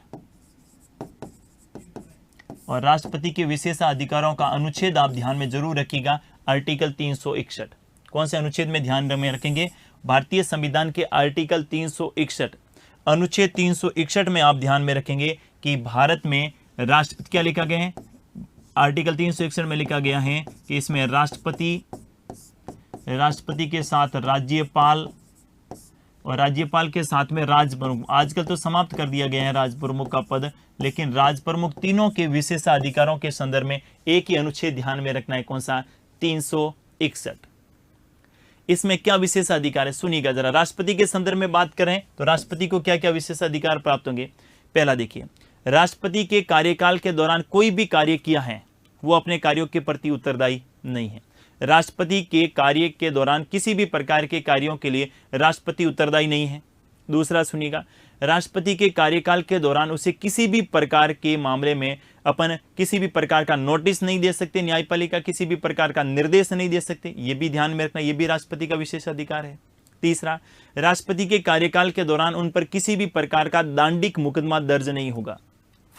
Speaker 1: और राष्ट्रपति के विशेषाधिकारों का अनुच्छेद आप ध्यान में जरूर रखिएगा, आर्टिकल 361। कौन से अनुच्छेद में ध्यान में रखेंगे, भारतीय संविधान के आर्टिकल 361, अनुच्छेद 361 में आप ध्यान में रखेंगे कि भारत में राष्ट्रपति क्या लिखा गया है, आर्टिकल 361 में लिखा गया है कि इसमें राष्ट्रपति के साथ राज्यपाल और राज्यपाल के साथ में राज प्रमुख, आजकल तो समाप्त कर दिया गया है राज प्रमुख का पद, लेकिन राज प्रमुख तीनों के विशेषाधिकारों के संदर्भ में एक ही अनुच्छेद ध्यान में रखना है, कौन सा, 361। इसमें क्या विशेषाधिकार है, सुनिएगा जरा। राष्ट्रपति के संदर्भ में बात करें तो राष्ट्रपति को क्या क्या विशेषाधिकार प्राप्त होंगे। पहला देखिए, राष्ट्रपति के कार्यकाल के दौरान कोई भी कार्य किया है वो अपने कार्यों के प्रति उत्तरदायी नहीं है। राष्ट्रपति के कार्य के दौरान किसी भी प्रकार के कार्यों के लिए राष्ट्रपति उत्तरदायी नहीं है। दूसरा सुनिएगा, राष्ट्रपति के कार्यकाल के दौरान उसे किसी भी प्रकार के मामले में अपन किसी भी प्रकार का नोटिस नहीं दे सकते, न्यायपालिका किसी भी प्रकार का निर्देश नहीं दे सकते। ये भी ध्यान में रखना, ये भी राष्ट्रपति का विशेष अधिकार है। तीसरा, राष्ट्रपति के कार्यकाल के दौरान उन पर किसी भी प्रकार का दांडिक मुकदमा दर्ज नहीं होगा,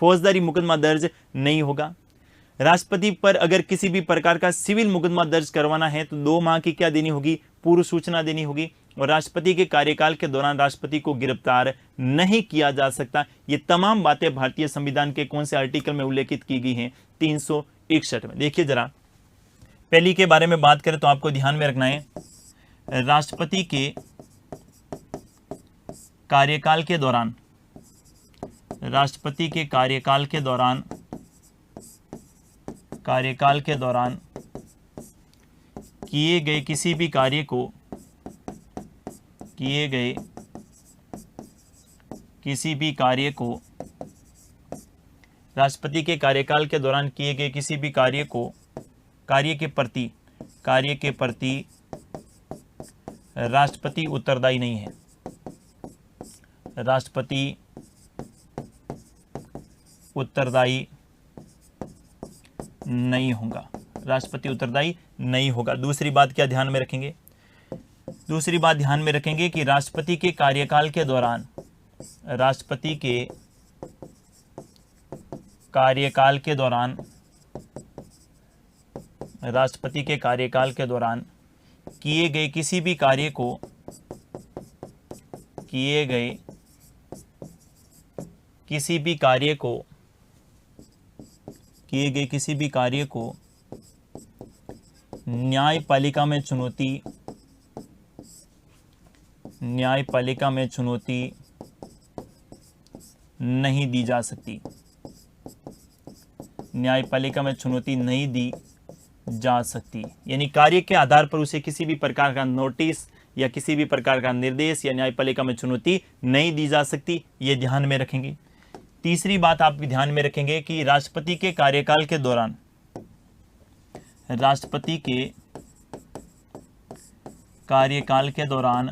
Speaker 1: फौजदारी मुकदमा दर्ज नहीं होगा। राष्ट्रपति पर अगर किसी भी प्रकार का सिविल मुकदमा दर्ज करवाना है तो 2 माह की क्या देनी होगी, पूर्व सूचना देनी होगी। और राष्ट्रपति के कार्यकाल के दौरान राष्ट्रपति को गिरफ्तार नहीं किया जा सकता। ये तमाम बातें भारतीय संविधान के कौन से आर्टिकल में उल्लेखित की गई हैं, 361 में। देखिए जरा, पहली के बारे में बात करें तो आपको ध्यान में रखना है, राष्ट्रपति के कार्यकाल के दौरान, राष्ट्रपति के कार्यकाल के दौरान किए गए किसी भी कार्य को, राष्ट्रपति के कार्यकाल के दौरान किए गए किसी भी कार्य के प्रति राष्ट्रपति उत्तरदायी नहीं है। राष्ट्रपति उत्तरदायी नहीं होगा, राष्ट्रपति उत्तरदायी नहीं होगा। दूसरी बात क्या ध्यान में रखेंगे, दूसरी बात ध्यान में रखेंगे कि राष्ट्रपति के कार्यकाल के दौरान, राष्ट्रपति के कार्यकाल के दौरान किए गए किसी भी कार्य को न्यायपालिका में चुनौती नहीं दी जा सकती, न्यायपालिका में चुनौती नहीं दी जा सकती। यानी कार्य के आधार पर उसे किसी भी प्रकार का नोटिस या किसी भी प्रकार का निर्देश या न्यायपालिका में चुनौती नहीं दी जा सकती, ये ध्यान में रखेंगे। तीसरी बात आप ध्यान में रखेंगे कि राष्ट्रपति के कार्यकाल के दौरान, राष्ट्रपति के कार्यकाल के दौरान,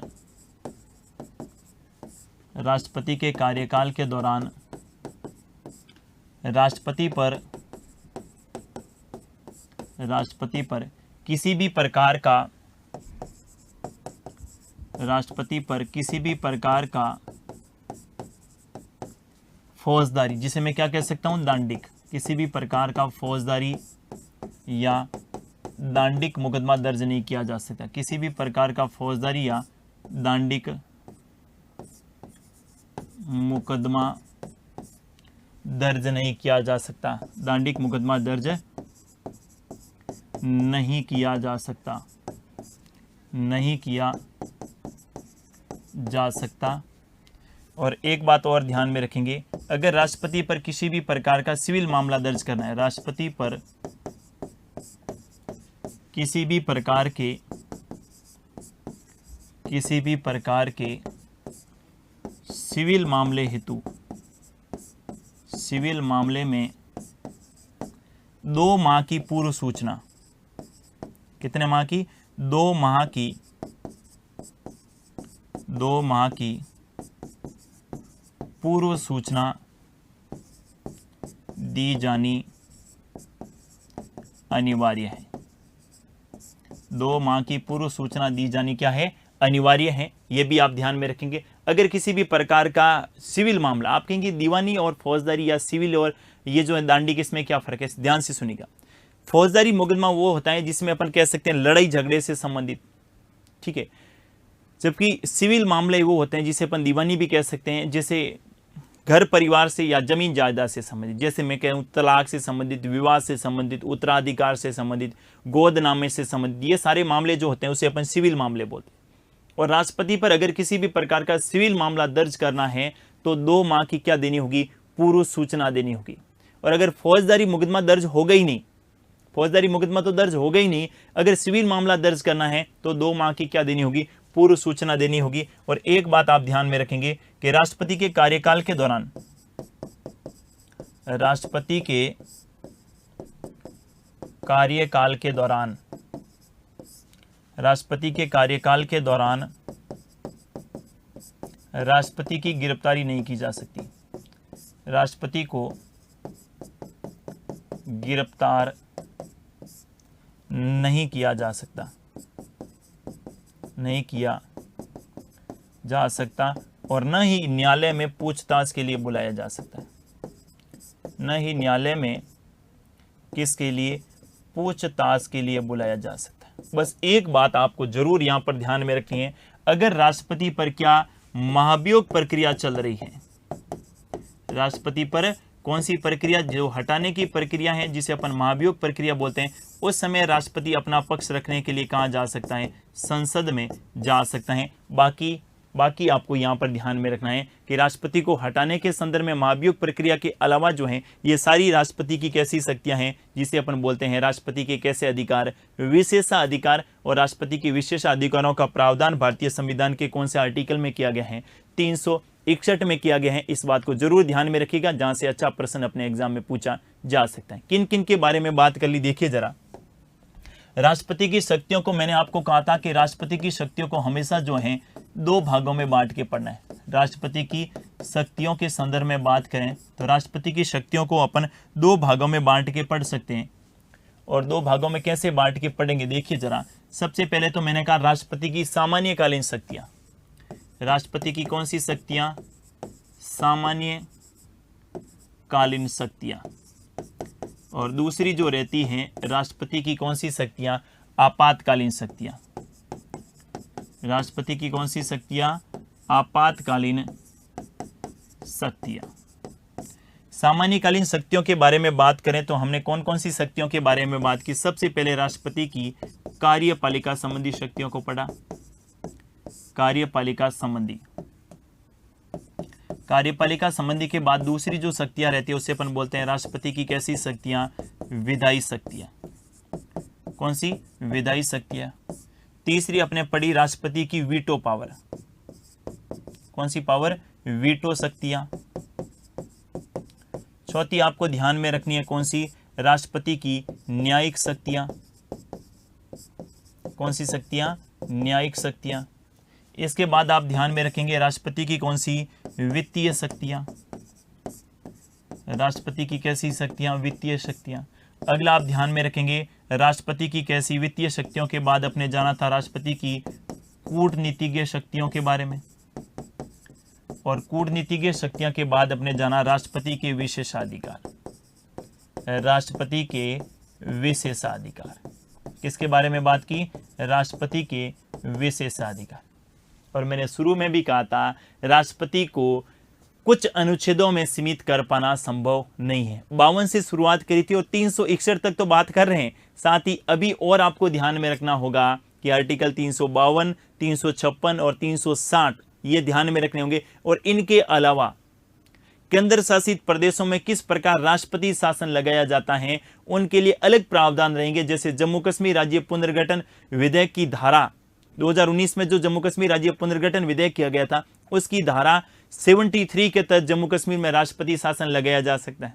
Speaker 1: राष्ट्रपति के कार्यकाल के दौरान राष्ट्रपति पर किसी भी प्रकार का फौजदारी, जिसे मैं क्या कह सकता हूं, दांडिक, किसी भी प्रकार का फौजदारी या दांडिक मुकदमा दर्ज नहीं किया जा सकता। किसी भी प्रकार का फौजदारी या दांडिक मुकदमा दर्ज नहीं किया जा सकता। दांडिक मुकदमा दर्ज नहीं किया जा सकता, नहीं किया जा सकता। और एक बात और ध्यान में रखेंगे, अगर राष्ट्रपति पर किसी भी प्रकार का सिविल मामला दर्ज करना है, राष्ट्रपति पर किसी भी प्रकार के सिविल मामले हेतु, सिविल मामले में 2 माह की पूर्व सूचना, कितने माह की, 2 माह की पूर्व सूचना दी जानी अनिवार्य है। 2 माह की पूर्व सूचना दी जानी क्या है, अनिवार्य है। यह भी आप ध्यान में रखेंगे। अगर किसी भी प्रकार का सिविल मामला, आप कहेंगे दीवानी और फौजदारी या सिविल और ये जो है दांडिक, इसमें क्या फर्क है, ध्यान से सुनिएगा। फौजदारी मुकदमा वो होता है जिसमें अपन कह सकते हैं लड़ाई झगड़े से संबंधित, ठीक है, जबकि सिविल मामले वो होते हैं जिसे अपन दीवानी भी कह सकते हैं, जैसे घर परिवार से या जमीन जायदाद से संबंधित, जैसे मैं कहूँ तलाक से संबंधित, विवाह से संबंधित, उत्तराधिकार से संबंधित, गोदनामे से संबंधित, ये सारे मामले जो होते हैं उसे अपन सिविल मामले बोलते हैं। और राष्ट्रपति पर अगर किसी भी प्रकार का सिविल मामला दर्ज करना है तो 2 माह की क्या देनी होगी, पूर्व सूचना देनी होगी। और अगर फौजदारी मुकदमा दर्ज हो गई नहीं, फौजदारी मुकदमा तो दर्ज हो गई नहीं, अगर सिविल मामला दर्ज करना है तो 2 माह की क्या देनी होगी, पूर्व सूचना देनी होगी। और एक बात आप ध्यान में रखेंगे कि राष्ट्रपति के कार्यकाल के दौरान, राष्ट्रपति के कार्यकाल के दौरान, राष्ट्रपति के कार्यकाल के दौरान राष्ट्रपति की गिरफ्तारी नहीं की जा सकती। राष्ट्रपति को गिरफ्तार नहीं किया जा सकता, नहीं किया जा सकता। और न ही न्यायालय में पूछताछ के लिए बुलाया जा सकता है, न ही न्यायालय में किसके लिए, पूछताछ के लिए बुलाया जा सकता है। बस एक बात आपको जरूर यहां पर ध्यान में रखनी है, अगर राष्ट्रपति पर क्या महाभियोग प्रक्रिया चल रही है, राष्ट्रपति पर कौन सी प्रक्रिया, जो हटाने की प्रक्रिया है जिसे अपन महाभियोग प्रक्रिया बोलते हैं, उस समय राष्ट्रपति अपना पक्ष रखने के लिए कहां जा सकता है, संसद में जा सकता है। बाकी आपको यहां पर ध्यान में रखना है कि राष्ट्रपति को हटाने के संदर्भ में महाभियोग प्रक्रिया के अलावा जो है ये सारी राष्ट्रपति की कैसी शक्तियां हैं जिसे अपन बोलते हैं राष्ट्रपति के कैसे अधिकार, विशेषाधिकार। और राष्ट्रपति के विशेषाधिकारों का प्रावधान भारतीय संविधान के कौन से आर्टिकल में किया गया है, 361 में किया गया है। इस बात को जरूर ध्यान में रखिएगा, जहां से अच्छा प्रश्न अपने एग्जाम में पूछा जा सकता है। किन किन के बारे में बात कर ली, देखिए जरा। राष्ट्रपति की शक्तियों को मैंने आपको कहा था कि राष्ट्रपति की शक्तियों को हमेशा जो है 2 भागों में बांट के पढ़ना है। राष्ट्रपति की शक्तियों के संदर्भ में बात करें तो राष्ट्रपति की शक्तियों को अपन 2 भागों में बांट के पढ़ सकते हैं। और 2 भागों में कैसे बांट के पढ़ेंगे, देखिए जरा। सबसे पहले तो मैंने कहा राष्ट्रपति की सामान्य कालीन शक्तियां, राष्ट्रपति की कौन सी शक्तियां, सामान्य कालीन शक्तियां। और दूसरी जो रहती हैं राष्ट्रपति की कौन सी शक्तियां, आपातकालीन शक्तियां। राष्ट्रपति की कौन सी शक्तियां, आपातकालीन शक्तियां। सामान्यकालीन शक्तियों के बारे में बात करें तो हमने कौन कौन सी शक्तियों के बारे में बात की, सबसे पहले राष्ट्रपति की कार्यपालिका संबंधी शक्तियों को पढ़ा। कार्यपालिका संबंधी, कार्यपालिका संबंधी के बाद दूसरी जो शक्तियां रहती है उसे अपन बोलते हैं राष्ट्रपति की कैसी शक्तियां, विधायी शक्तियां। कौन सी, विधायी शक्तियां। तीसरी अपने पढ़ी राष्ट्रपति की वीटो पावर। कौन सी पावर, वीटो शक्तियां। चौथी आपको ध्यान में रखनी है कौन सी, राष्ट्रपति की न्यायिक शक्तियां। कौन सी शक्तियां, न्यायिक शक्तियां। इसके बाद आप ध्यान में रखेंगे राष्ट्रपति की कौन सी, वित्तीय शक्तियां। राष्ट्रपति की कैसी शक्तियां, वित्तीय शक्तियां। अगला आप ध्यान में रखेंगे राष्ट्रपति की कैसी वित्तीय शक्तियों के बाद अपने जाना था राष्ट्रपति की कूटनीतिज्ञ शक्तियों के बारे में, और कूटनीतिज्ञ शक्तियों के बाद अपने जाना राष्ट्रपति के विशेषाधिकार। राष्ट्रपति के विशेषाधिकार, किसके बारे में बात की, राष्ट्रपति के विशेषाधिकार। और मैंने शुरू में भी कहा था राष्ट्रपति को कुछ अनुच्छेदों में सीमित कर पाना संभव नहीं है। 52 से शुरुआत करी थी और 361 तक तो बात कर रहे हैं। साथ ही अभी और आपको ध्यान में रखना होगा कि आर्टिकल 352, 356 और 360 ये ध्यान में रखने होंगे। और इनके अलावा केंद्र शासित प्रदेशों में किस प्रकार राष्ट्रपति शासन लगाया जाता है उनके लिए अलग प्रावधान रहेंगे। जैसे जम्मू कश्मीर राज्य पुनर्गठन विधेयक की धारा 2019 में जो जम्मू कश्मीर राज्य पुनर्गठन विधेयक किया गया था उसकी धारा 73 के तहत जम्मू कश्मीर में राष्ट्रपति शासन लगाया जा सकता है।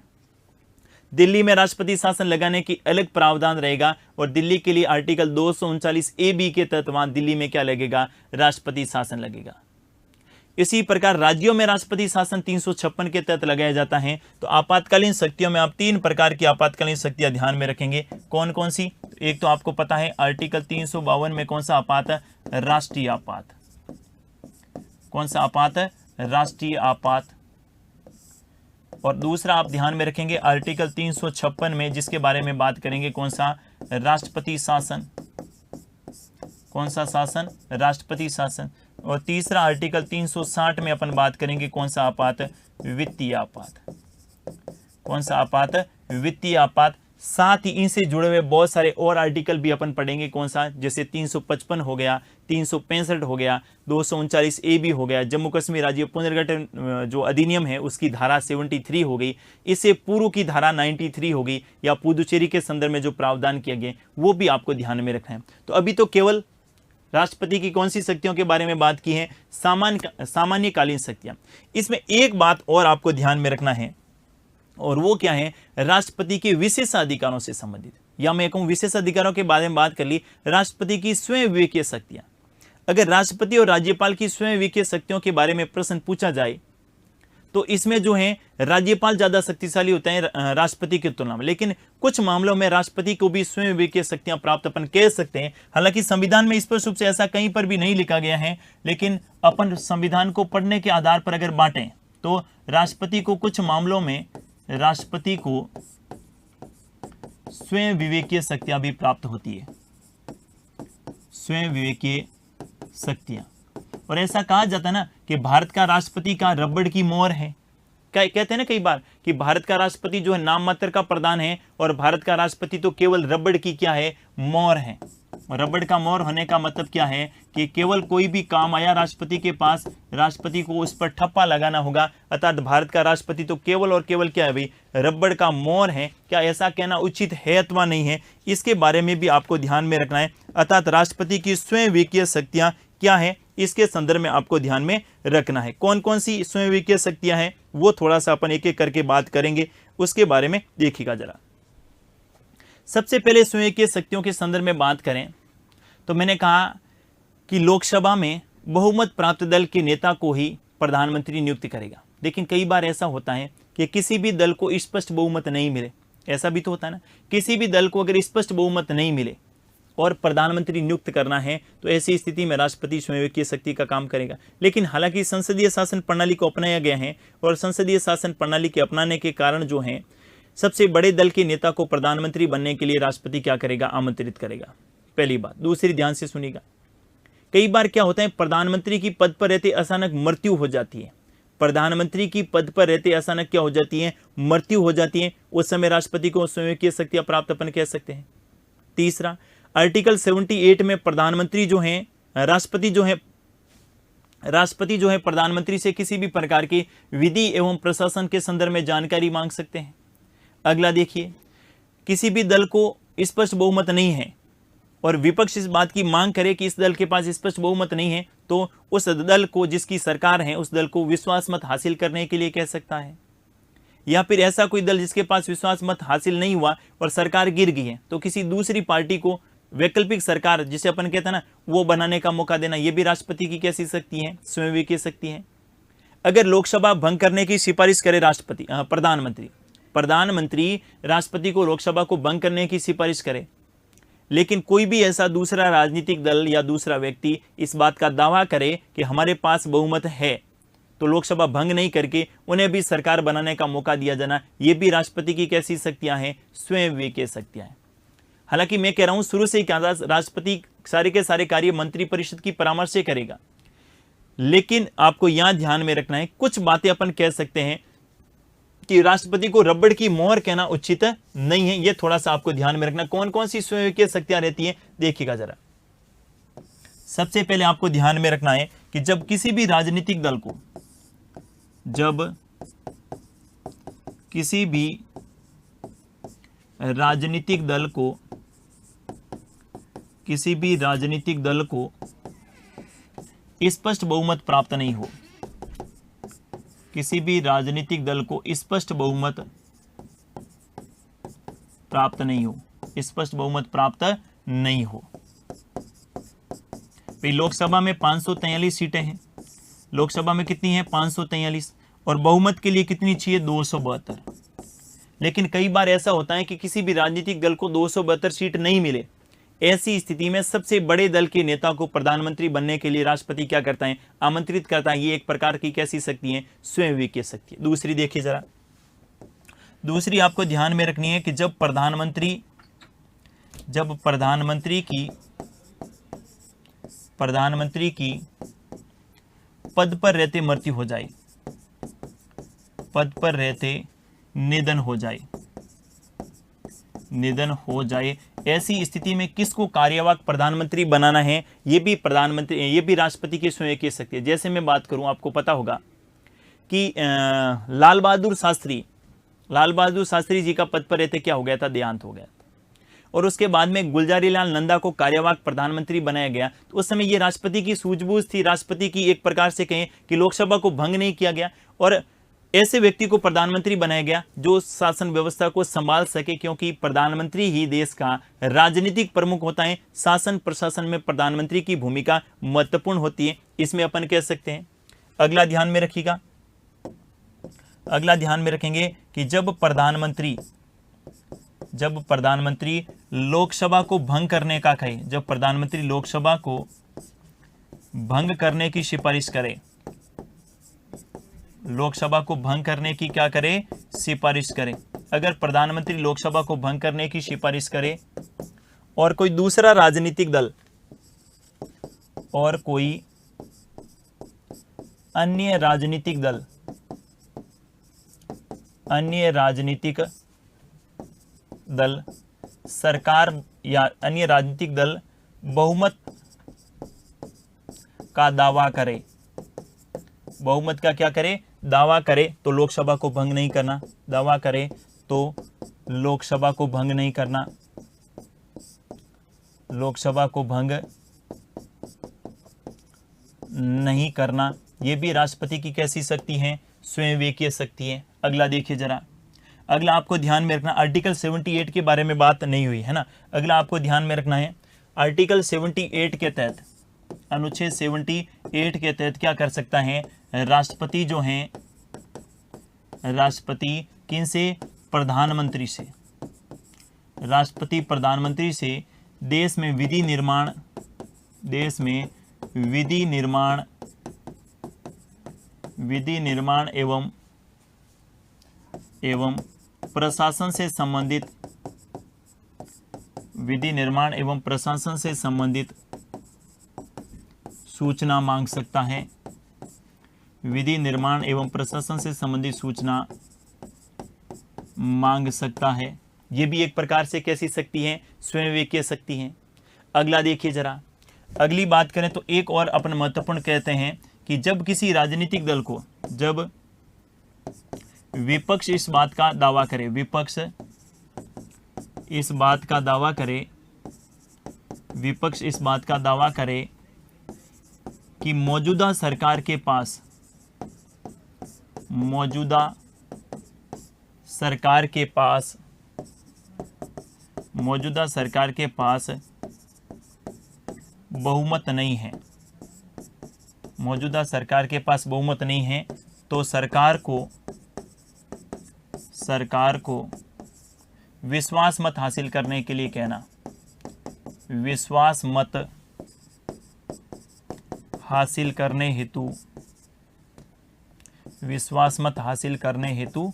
Speaker 1: दिल्ली में राष्ट्रपति शासन लगाने की अलग प्रावधान रहेगा और दिल्ली के लिए आर्टिकल 239A(b) के तहत वहां दिल्ली में क्या लगेगा, राष्ट्रपति शासन लगेगा। इसी प्रकार राज्यों में राष्ट्रपति शासन 356 के तहत लगाया जाता है। तो आपातकालीन शक्तियों में आप 3 प्रकार की आपातकालीन शक्तियां ध्यान में रखेंगे। कौन कौन सी, एक तो आपको पता है आर्टिकल 352 में कौन सा आपात है, राष्ट्रीय आपात। कौन सा आपात है, राष्ट्रीय आपात। और दूसरा आप ध्यान में रखेंगे आर्टिकल 356 में जिसके बारे में बात करेंगे, कौन सा, राष्ट्रपति शासन। कौन सा शासन, राष्ट्रपति शासन। और तीसरा आर्टिकल 360 में अपन बात करेंगे, कौन सा आपात, वित्तीय आपात। कौन सा आपात, वित्तीय आपात। साथ ही इनसे जुड़े हुए बहुत सारे और आर्टिकल भी अपन पढ़ेंगे, कौन सा, जैसे 355 हो गया, 365 हो गया, 239A(b) हो गया, जम्मू कश्मीर राज्य पुनर्गठन जो अधिनियम है उसकी धारा 73 हो गई, इससे पूर्व की धारा 93 हो गई, या पुदुचेरी के संदर्भ में जो प्रावधान किया गया वो भी आपको ध्यान में रखना है। तो अभी तो केवल राष्ट्रपति की कौन सी शक्तियों के बारे में बात की है, सामान्यकालीन शक्तियां। इसमें एक बात और आपको ध्यान में रखना है और वो क्या है, राष्ट्रपति के विशेषाधिकारों से संबंधित, या मैं कहूं विशेषाधिकारों के बारे में बात कर ली, राष्ट्रपति की स्वयं विवेकीय शक्तियां। अगर राष्ट्रपति और राज्यपाल की स्वयं विवेकीय शक्तियों के बारे में प्रश्न पूछा जाए तो इसमें जो है राज्यपाल ज्यादा शक्तिशाली होते हैं राष्ट्रपति की तुलना में, लेकिन कुछ मामलों में राष्ट्रपति को भी स्वयं विवेकीय शक्तियां प्राप्त अपन कह सकते हैं। हालांकि संविधान में स्पष्ट रूप से ऐसा कहीं पर भी नहीं लिखा गया है, लेकिन अपन संविधान को पढ़ने के आधार पर अगर बांटें तो राष्ट्रपति को कुछ मामलों में राष्ट्रपति को स्वयं विवेकीय शक्तियां भी प्राप्त होती है, स्वयं विवेकीय शक्तियां। और ऐसा कहा जाता है ना कि भारत का राष्ट्रपति का रबड़ की मोहर है। कहते हैं ना कई बार कि भारत का राष्ट्रपति जो है नाम मात्र का प्रधान है और भारत का राष्ट्रपति तो केवल रबड़ की क्या है, मोहर है। रबड़ का मोहर होने का मतलब क्या है कि केवल कोई भी काम आया राष्ट्रपति के पास, राष्ट्रपति को उस पर ठप्पा लगाना होगा, अर्थात भारत का राष्ट्रपति तो केवल और केवल क्या है भाई, रबड़ का मोहर है। क्या ऐसा कहना उचित है अथवा नहीं है, इसके बारे में भी आपको ध्यान में रखना है। अर्थात राष्ट्रपति की स्वयं विवेकीय शक्तियां क्या है, इसके संदर्भ में आपको ध्यान में रखना है। कौन कौन सी स्वयं विवेकीय शक्तियां हैं वो थोड़ा सा अपन एक एक करके बात करेंगे, उसके बारे में देखिएगा जरा। सबसे पहले स्वयं विवेकीय शक्तियों के संदर्भ में बात करें तो मैंने कहा कि लोकसभा में बहुमत प्राप्त दल के नेता को ही प्रधानमंत्री नियुक्त करेगा। लेकिन कई बार ऐसा होता है कि किसी भी दल को स्पष्ट बहुमत नहीं मिले, ऐसा भी तो होता है ना, किसी भी दल को अगर स्पष्ट बहुमत नहीं मिले और प्रधानमंत्री नियुक्त करना है तो ऐसी स्थिति में राष्ट्रपति स्वयं विवेकीय शक्ति का काम करेगा। लेकिन हालांकि संसदीय शासन प्रणाली को अपनाया गया है और संसदीय शासन प्रणाली के अपनाने के कारण जो है सबसे बड़े दल के नेता को प्रधानमंत्री बनने के लिए राष्ट्रपति क्या करेगा, आमंत्रित करेगा। पहली बात। दूसरी, ध्यान से सुनिएगा, कई बार क्या होता है प्रधानमंत्री की पद पर रहते अचानक मृत्यु हो जाती है, प्रधानमंत्री की पद पर रहते अचानक क्या हो जाती है, मृत्यु हो जाती है। उस समय राष्ट्रपति को स्वयं विवेकीय शक्तियां प्राप्त अपन कह सकते हैं। तीसरा, आर्टिकल 78 में प्रधानमंत्री जो है राष्ट्रपति जो है प्रधानमंत्री से किसी भी प्रकार की विधि एवं प्रशासन के संदर्भ में जानकारी मांग सकते हैं। अगला देखिए, किसी भी दल को स्पष्ट बहुमत नहीं है और विपक्ष इस बात की मांग करे कि इस दल के पास स्पष्ट बहुमत नहीं है तो उस दल को, जिसकी सरकार है, उस दल को विश्वास मत हासिल करने के लिए कह सकता है। या फिर ऐसा कोई दल जिसके पास विश्वास मत हासिल नहीं हुआ और सरकार गिर गई है तो किसी दूसरी पार्टी को वैकल्पिक सरकार जिसे अपन कहते हैं ना, वो बनाने का मौका देना, ये भी राष्ट्रपति की कैसी शक्ति है, स्वयं विवेकीय शक्ति है। अगर लोकसभा भंग करने की सिफारिश करे राष्ट्रपति, प्रधानमंत्री राष्ट्रपति को लोकसभा को भंग करने की सिफारिश करे, लेकिन कोई भी ऐसा दूसरा राजनीतिक दल या दूसरा व्यक्ति इस बात का दावा करे कि हमारे पास बहुमत है, तो लोकसभा भंग नहीं करके उन्हें भी सरकार बनाने का मौका दिया जाना, ये भी राष्ट्रपति की कैसी शक्तियां हैं, स्वयं विवेकीय शक्तियां हैं। हालांकि मैं कह रहा हूं शुरू से ही क्या, राष्ट्रपति सारे के सारे कार्य मंत्रिपरिषद की परामर्श से करेगा, लेकिन आपको यहां ध्यान में रखना है, कुछ बातें अपन कह सकते हैं कि राष्ट्रपति को रबड़ की मोहर कहना उचित नहीं है, यह थोड़ा सा आपको ध्यान में रखना। कौन कौन सी स्वयं विवेकीय शक्तियां रहती हैं, देखिएगा जरा। सबसे पहले आपको ध्यान में रखना है कि जब किसी भी राजनीतिक दल को, जब किसी भी राजनीतिक दल को, किसी भी राजनीतिक दल को स्पष्ट बहुमत प्राप्त नहीं हो, किसी भी राजनीतिक दल को स्पष्ट बहुमत प्राप्त नहीं हो, स्पष्ट बहुमत प्राप्त नहीं हो। लोकसभा में 543 सीटें हैं, लोकसभा में कितनी है, 543, और बहुमत के लिए कितनी चाहिए, 272। लेकिन कई बार ऐसा होता है कि किसी भी राजनीतिक दल को 272 सीट नहीं मिले, ऐसी स्थिति में सबसे बड़े दल के नेता को प्रधानमंत्री बनने के लिए राष्ट्रपति क्या करता है, आमंत्रित करता है। ये एक प्रकार की कैसी शक्ति है, स्वयं विवेकीय शक्ति। दूसरी देखिए जरा, दूसरी आपको ध्यान में रखनी है कि जब प्रधानमंत्री की पद पर रहते मृत्यु हो जाए, पद पर रहते निधन हो जाए, ऐसी स्थिति में किसको कार्यवाहक प्रधानमंत्री बनाना है, ये भी राष्ट्रपति की स्वयं की शक्ति है। जैसे मैं बात करूं, आपको पता होगा कि लाल बहादुर शास्त्री जी का पद पर रहते क्या हो गया था, देहांत हो गया, और उसके बाद में गुलजारीलाल नंदा को कार्यवाहक प्रधानमंत्री बनाया गया। तो उस समय ये राष्ट्रपति की सूझबूझ थी, राष्ट्रपति की एक प्रकार से कहें कि लोकसभा को भंग नहीं किया गया, और ऐसे व्यक्ति को प्रधानमंत्री बनाया गया जो शासन व्यवस्था को संभाल सके, क्योंकि प्रधानमंत्री ही देश का राजनीतिक प्रमुख होता है। शासन प्रशासन में प्रधानमंत्री की भूमिका महत्वपूर्ण होती है, इसमें अपन कह सकते हैं। अगला ध्यान में रखिएगा, अगला ध्यान में रखेंगे कि जब प्रधानमंत्री लोकसभा को भंग करने का कहे, जब प्रधानमंत्री लोकसभा को भंग करने की सिफारिश करे, लोकसभा को भंग करने की क्या करे, सिफारिश करे। अगर प्रधानमंत्री लोकसभा को भंग करने की सिफारिश करे और कोई दूसरा राजनीतिक दल और कोई अन्य राजनीतिक दल सरकार या अन्य राजनीतिक दल बहुमत का दावा करे, बहुमत का क्या करे, दावा करे, तो लोकसभा को भंग नहीं करना, दावा करे तो लोकसभा को भंग नहीं करना, लोकसभा को भंग नहीं करना। ये भी राष्ट्रपति की कैसी शक्ति है, स्वयं विवेकीय शक्ति है। अगला देखिए जरा, अगला आपको ध्यान में रखना, आर्टिकल 78 के बारे में बात नहीं हुई है ना, अगला आपको ध्यान में रखना है, आर्टिकल 78 के तहत, अनुच्छेद 78 के तहत क्या कर सकता है राष्ट्रपति, जो हैं राष्ट्रपति किनसे, प्रधानमंत्री से, राष्ट्रपति प्रधानमंत्री से देश में विधि निर्माण एवं प्रशासन से संबंधित, विधि निर्माण एवं प्रशासन से संबंधित सूचना मांग सकता है, विधि निर्माण एवं प्रशासन से संबंधित सूचना मांग सकता है। यह भी एक प्रकार से कैसी शक्ति है, स्वयं विवेकीय शक्ति है। अगला देखिए जरा, अगली बात करें तो एक और अपन महत्वपूर्ण कहते हैं कि जब किसी राजनीतिक दल को, जब विपक्ष इस बात का दावा करे, विपक्ष इस बात का दावा करे, विपक्ष इस बात का दावा करे कि मौजूदा सरकार के पास, मौजूदा सरकार के पास बहुमत नहीं है, मौजूदा सरकार के पास बहुमत नहीं है, तो सरकार को विश्वास मत हासिल करने के लिए कहना, विश्वास मत हासिल करने हेतु, विश्वास मत हासिल करने हेतु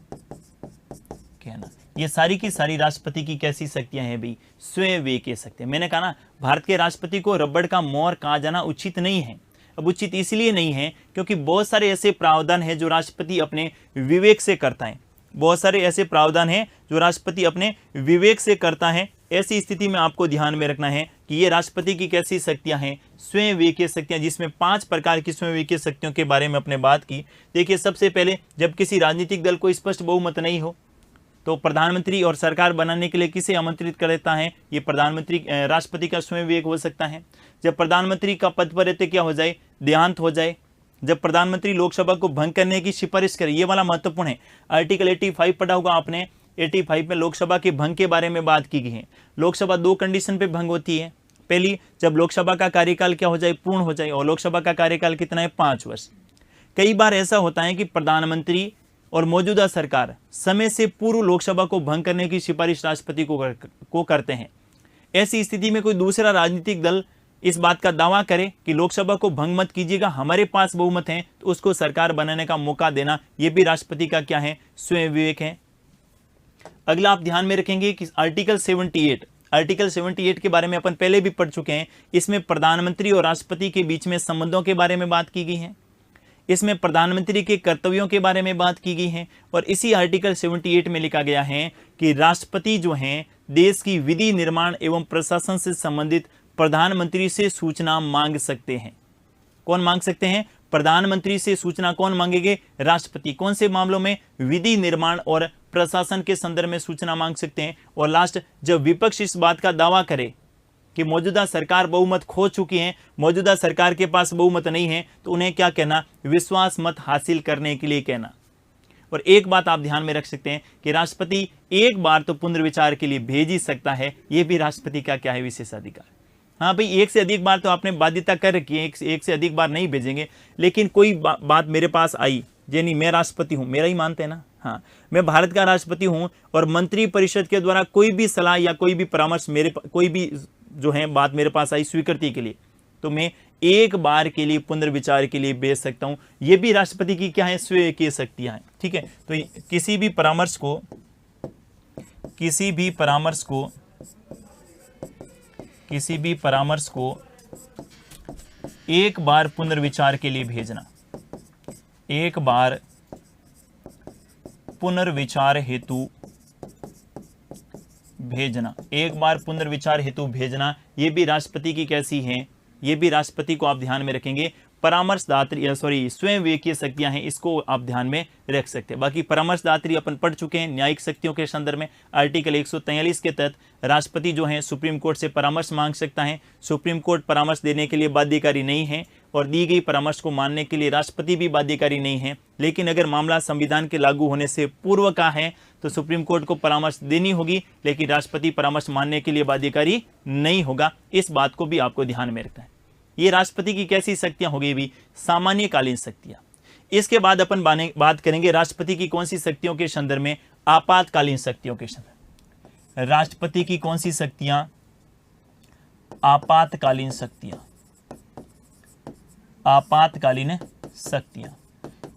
Speaker 1: कहना। ये सारी की सारी राष्ट्रपति की कैसी शक्तियां हैं भाई? स्वयं वे के शक्तियां। मैंने कहा ना, भारत के राष्ट्रपति को रबड़ का मोर कहा जाना उचित नहीं है। अब उचित इसलिए नहीं है क्योंकि बहुत सारे ऐसे प्रावधान हैं जो राष्ट्रपति अपने विवेक से करता है, बहुत सारे ऐसे प्रावधान हैं जो राष्ट्रपति अपने विवेक से करता है। ऐसी स्थिति में आपको ध्यान में रखना है कि ये राष्ट्रपति की कैसी शक्तियां हैं? स्वयं विवेकीय शक्तियां, जिसमें 5 प्रकार की स्वयं विवेकीय शक्तियों के बारे में अपने बात की। देखिए, सबसे पहले, जब किसी राजनीतिक दल को स्पष्ट बहुमत नहीं हो तो प्रधानमंत्री और सरकार बनाने के लिए किसे आमंत्रित कर देता है? ये प्रधानमंत्री, राष्ट्रपति का स्वयं विवेक हो सकता है। जब प्रधानमंत्री का पद पर रहते क्या हो जाए? देहांत हो जाए। जब प्रधानमंत्री लोकसभा को भंग करने की सिफारिश करे, ये वाला महत्वपूर्ण है। आर्टिकल 85 पढ़ा होगा आपने। 85 में लोकसभा के भंग के बारे में बात की गई है। लोकसभा 2 कंडीशन पे भंग होती है। पहली, जब लोकसभा का कार्यकाल क्या हो जाए? पूर्ण हो जाए। और लोकसभा का कार्यकाल कितना है? 5 वर्ष। कई बार ऐसा होता है कि प्रधानमंत्री और मौजूदा सरकार समय से पूर्व लोकसभा को भंग करने की सिफारिश राष्ट्रपति को करते हैं। ऐसी स्थिति में कोई दूसरा राजनीतिक दल इस बात का दावा करे कि लोकसभा को भंग मत कीजिएगा, हमारे पास बहुमत है, तो उसको सरकार बनाने का मौका देना, यह भी राष्ट्रपति का क्या है? स्वयं विवेक है। अगला आप ध्यान में रखेंगे कि आर्टिकल 78 के बारे में अपन पहले भी पढ़ चुके हैं। इसमें प्रधानमंत्री और राष्ट्रपति के बीच में संबंधों के बारे में बात की गई है। इसमें प्रधानमंत्री के कर्तव्यों के बारे में बात की गई है। और इसी आर्टिकल 78 में लिखा गया है कि राष्ट्रपति जो हैं, देश की विधि निर्माण एवं प्रशासन से संबंधित प्रधानमंत्री से सूचना मांग सकते हैं। कौन मांग सकते हैं? प्रधानमंत्री से सूचना कौन मांगेंगे? राष्ट्रपति। कौन से मामलों में? विधि निर्माण और प्रशासन के संदर्भ में सूचना मांग सकते हैं। और लास्ट, जब विपक्ष इस बात का दावा करे कि मौजूदा सरकार बहुमत खो चुकी है, मौजूदा सरकार के पास बहुमत नहीं है, तो उन्हें क्या कहना? विश्वास मत हासिल करने के लिए कहना। और एक बात आप ध्यान में रख सकते हैं कि राष्ट्रपति एक बार तो पुनर्विचार के लिए भेज ही सकता है। यह भी राष्ट्रपति का क्या है? विशेषाधिकार। हाँ भाई, एक से अधिक बार तो आपने बाध्यता कर रखी है, एक से अधिक बार नहीं भेजेंगे। लेकिन कोई बात मेरे पास आई, यानी मैं राष्ट्रपति हूं, मेरा ही मानते हैं ना, हाँ, मैं भारत का राष्ट्रपति हूं और मंत्री परिषद के द्वारा कोई भी सलाह या कोई भी परामर्श, कोई भी जो है बात मेरे पास आई स्वीकृति के लिए, तो मैं एक बार के लिए पुनर्विचार के लिए भेज सकता हूं। ये भी राष्ट्रपति की क्या है? स्वयं की शक्तियां हैं। ठीक है, तो किसी भी परामर्श को एक बार पुनर्विचार के लिए भेजना, एक बार पुनर्विचार हेतु भेजना, एक बार पुनर्विचार हेतु भेजना, ये भी राष्ट्रपति की कैसी है? ये भी राष्ट्रपति को आप ध्यान में रखेंगे। परामर्शदात्री स्वयं विवेकीय शक्तियां हैं, इसको आप ध्यान में रख सकते हैं। बाकी परामर्शदात्री अपन पढ़ चुके हैं न्यायिक शक्तियों के संदर्भ में। आर्टिकल 143 के तहत राष्ट्रपति जो है सुप्रीम कोर्ट से परामर्श मांग सकता है। सुप्रीम कोर्ट परामर्श देने के लिए बाध्यकारी नहीं है और दी गई परामर्श को मानने के लिए राष्ट्रपति भी बाध्यकारी नहीं है। लेकिन अगर मामला संविधान के लागू होने से पूर्व का है तो सुप्रीम कोर्ट को परामर्श देनी होगी, लेकिन राष्ट्रपति परामर्श मानने के लिए बाध्यकारी नहीं होगा। इस बात को भी आपको ध्यान में रखना है। ये राष्ट्रपति की कैसी शक्तियां होगी? भी सामान्यकालीन शक्तियां। इसके बाद अपन बात करेंगे राष्ट्रपति की कौन सी शक्तियों के संदर्भ में? आपातकालीन शक्तियों के संदर्भ। राष्ट्रपति की कौन सी शक्तियां? आपातकालीन शक्तियां। आपातकालीन शक्तियां।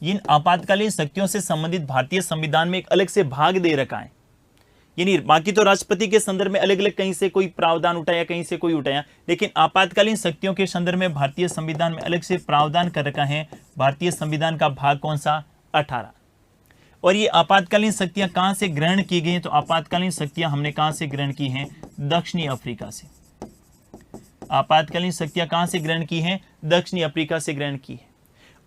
Speaker 1: इन आपातकालीन शक्तियों से संबंधित भारतीय संविधान में एक अलग से भाग दे रखा है। यानी बाकी तो राष्ट्रपति के संदर्भ में अलग अलग कहीं से कोई प्रावधान उठाया, कहीं से कोई उठाया, लेकिन आपातकालीन शक्तियों के संदर्भ में भारतीय संविधान में अलग से प्रावधान कर रखा है। भारतीय संविधान का भाग कौन सा? 18। और ये आपातकालीन शक्तियां कहां से ग्रहण की गई? तो आपातकालीन शक्तियां हमने कहां से ग्रहण की हैं? दक्षिणी अफ्रीका से। आपातकालीन शक्तियां कहां से ग्रहण की हैं? दक्षिणी अफ्रीका से ग्रहण की है।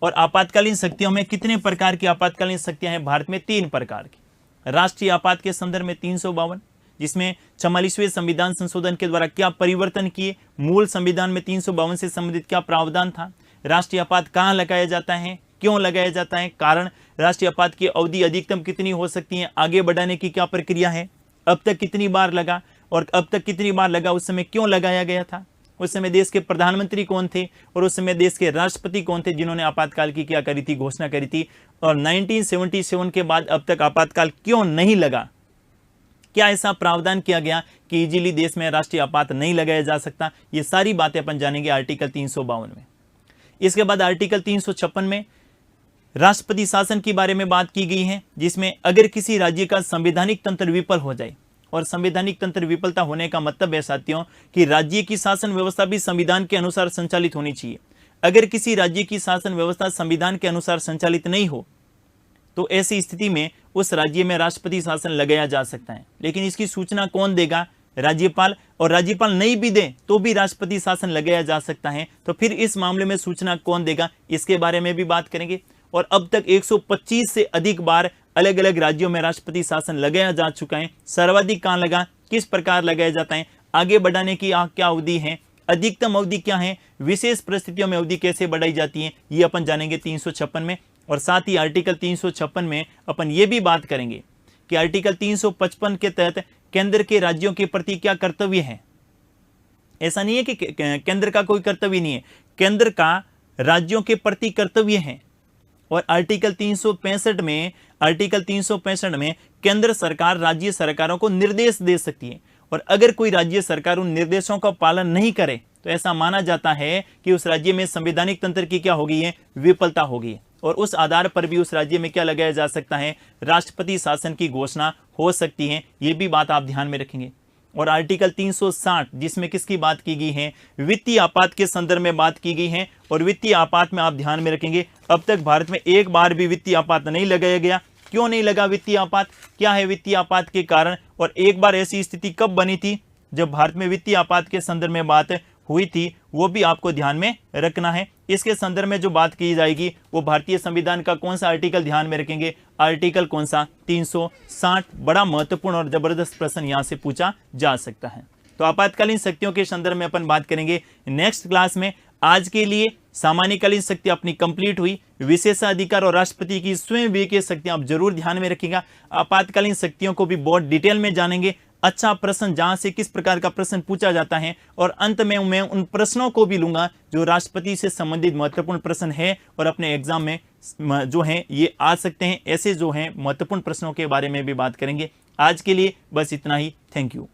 Speaker 1: और आपातकालीन शक्तियों में कितने प्रकार की आपातकालीन शक्तियां हैं भारत में? 3 प्रकार की। राष्ट्रीय आपात के संदर्भ में 352, जिसमें 44वें संविधान संशोधन के द्वारा क्या परिवर्तन किए, मूल संविधान में 352 से संबंधित क्या प्रावधान था, राष्ट्रीय आपात कहां लगाया जाता है, क्यों लगाया जाता है, कारण, राष्ट्रीय आपात की अवधि अधिकतम कितनी हो सकती है, आगे बढ़ाने की क्या प्रक्रिया है, अब तक कितनी बार लगा और अब तक कितनी बार लगा, उस समय क्यों लगाया गया था। उस समय देश के प्रधानमंत्री कौन थे और उस समय देश के राष्ट्रपति कौन थे जिन्होंने आपातकाल की क्या करी थी, घोषणा करी थी। और 1977 के बाद अब तक आपातकाल क्यों नहीं लगा, क्या ऐसा प्रावधान किया गया कि इजीली देश में राष्ट्रीय आपात नहीं लगाया जा सकता, ये सारी बातें अपन जानेंगे आर्टिकल 352 में। इसके बाद आर्टिकल 356 में राष्ट्रपति शासन के बारे में बात की गई है, जिसमें अगर किसी राज्य का संवैधानिक तंत्र विफल हो जाए, और संवैधानिक तंत्र विफलता होने का मतलब है साथियों कि राज्य की शासन व्यवस्था भी संविधान के अनुसार संचालित होनी चाहिए। अगर किसी राज्य की शासन व्यवस्था संविधान के अनुसार संचालित नहीं हो तो ऐसी स्थिति में उस राज्य में राष्ट्रपति शासन लगाया जा सकता है। लेकिन इसकी सूचना कौन देगा, राज्यपाल, और राज्यपाल नहीं भी दे तो भी राष्ट्रपति शासन लगाया जा सकता है। तो फिर इस मामले में सूचना कौन देगा, इसके बारे में भी बात करेंगे। और अब तक 125 से अधिक बार अलग अलग राज्यों में राष्ट्रपति शासन लगाया जा चुका है। सर्वाधिक कहां लगा, किस प्रकार लगाया जाता है, आगे बढ़ाने की क्या अवधि है, अधिकतम अवधि क्या है, विशेष परिस्थितियों में अवधि कैसे बढ़ाई जाती है, ये अपन जानेंगे 356 में। और साथ ही आर्टिकल 356 में अपन ये भी बात करेंगे कि आर्टिकल 355 के तहत केंद्र के राज्यों के प्रति क्या कर्तव्य है। ऐसा नहीं है कि केंद्र का कोई कर्तव्य नहीं है, केंद्र का राज्यों के प्रति कर्तव्य है। और आर्टिकल 365 में केंद्र सरकार राज्य सरकारों को निर्देश दे सकती है, और अगर कोई राज्य सरकार उन निर्देशों का पालन नहीं करे तो ऐसा माना जाता है कि उस राज्य में संवैधानिक तंत्र की क्या हो गई है, विफलता हो गई है। और उस आधार पर भी उस राज्य में क्या लगाया जा सकता है, राष्ट्रपति शासन की घोषणा हो सकती है। ये भी बात आप ध्यान में रखेंगे। और आर्टिकल 360 जिसमें किसकी बात की गई है, वित्तीय आपात के संदर्भ में बात की गई है। और वित्तीय आपात में आप ध्यान में रखेंगे अब तक भारत में एक बार भी वित्तीय आपात नहीं लगाया गया। क्यों नहीं लगा वित्तीय आपात, क्या है वित्तीय आपात के कारण, और एक बार ऐसी स्थिति कब बनी थी जब भारत में वित्तीय आपात के संदर्भ में बात हुई थी, वो भी आपको ध्यान में रखना है। इसके संदर्भ में जो बात की जाएगी वो भारतीय संविधान का कौन सा आर्टिकल ध्यान में रखेंगे, आर्टिकल कौन सा, 360। बड़ा महत्वपूर्ण और जबरदस्त प्रश्न यहां से पूछा जा सकता है। तो आपातकालीन शक्तियों के संदर्भ में अपन बात करेंगे नेक्स्ट क्लास में। आज के लिए सामान्यकालीन शक्ति अपनी कंप्लीट हुई। विशेषाधिकार और राष्ट्रपति की स्वयं विवेकीय शक्तियां आप जरूर ध्यान में रखिएगा। आपातकालीन शक्तियों को भी बहुत डिटेल में जानेंगे, अच्छा प्रश्न जहां से किस प्रकार का प्रश्न पूछा जाता है। और अंत में मैं उन प्रश्नों को भी लूंगा जो राष्ट्रपति से संबंधित महत्वपूर्ण प्रश्न है और अपने एग्जाम में जो हैं ये आ सकते हैं। ऐसे जो हैं महत्वपूर्ण प्रश्नों के बारे में भी बात करेंगे। आज के लिए बस इतना ही। Thank you.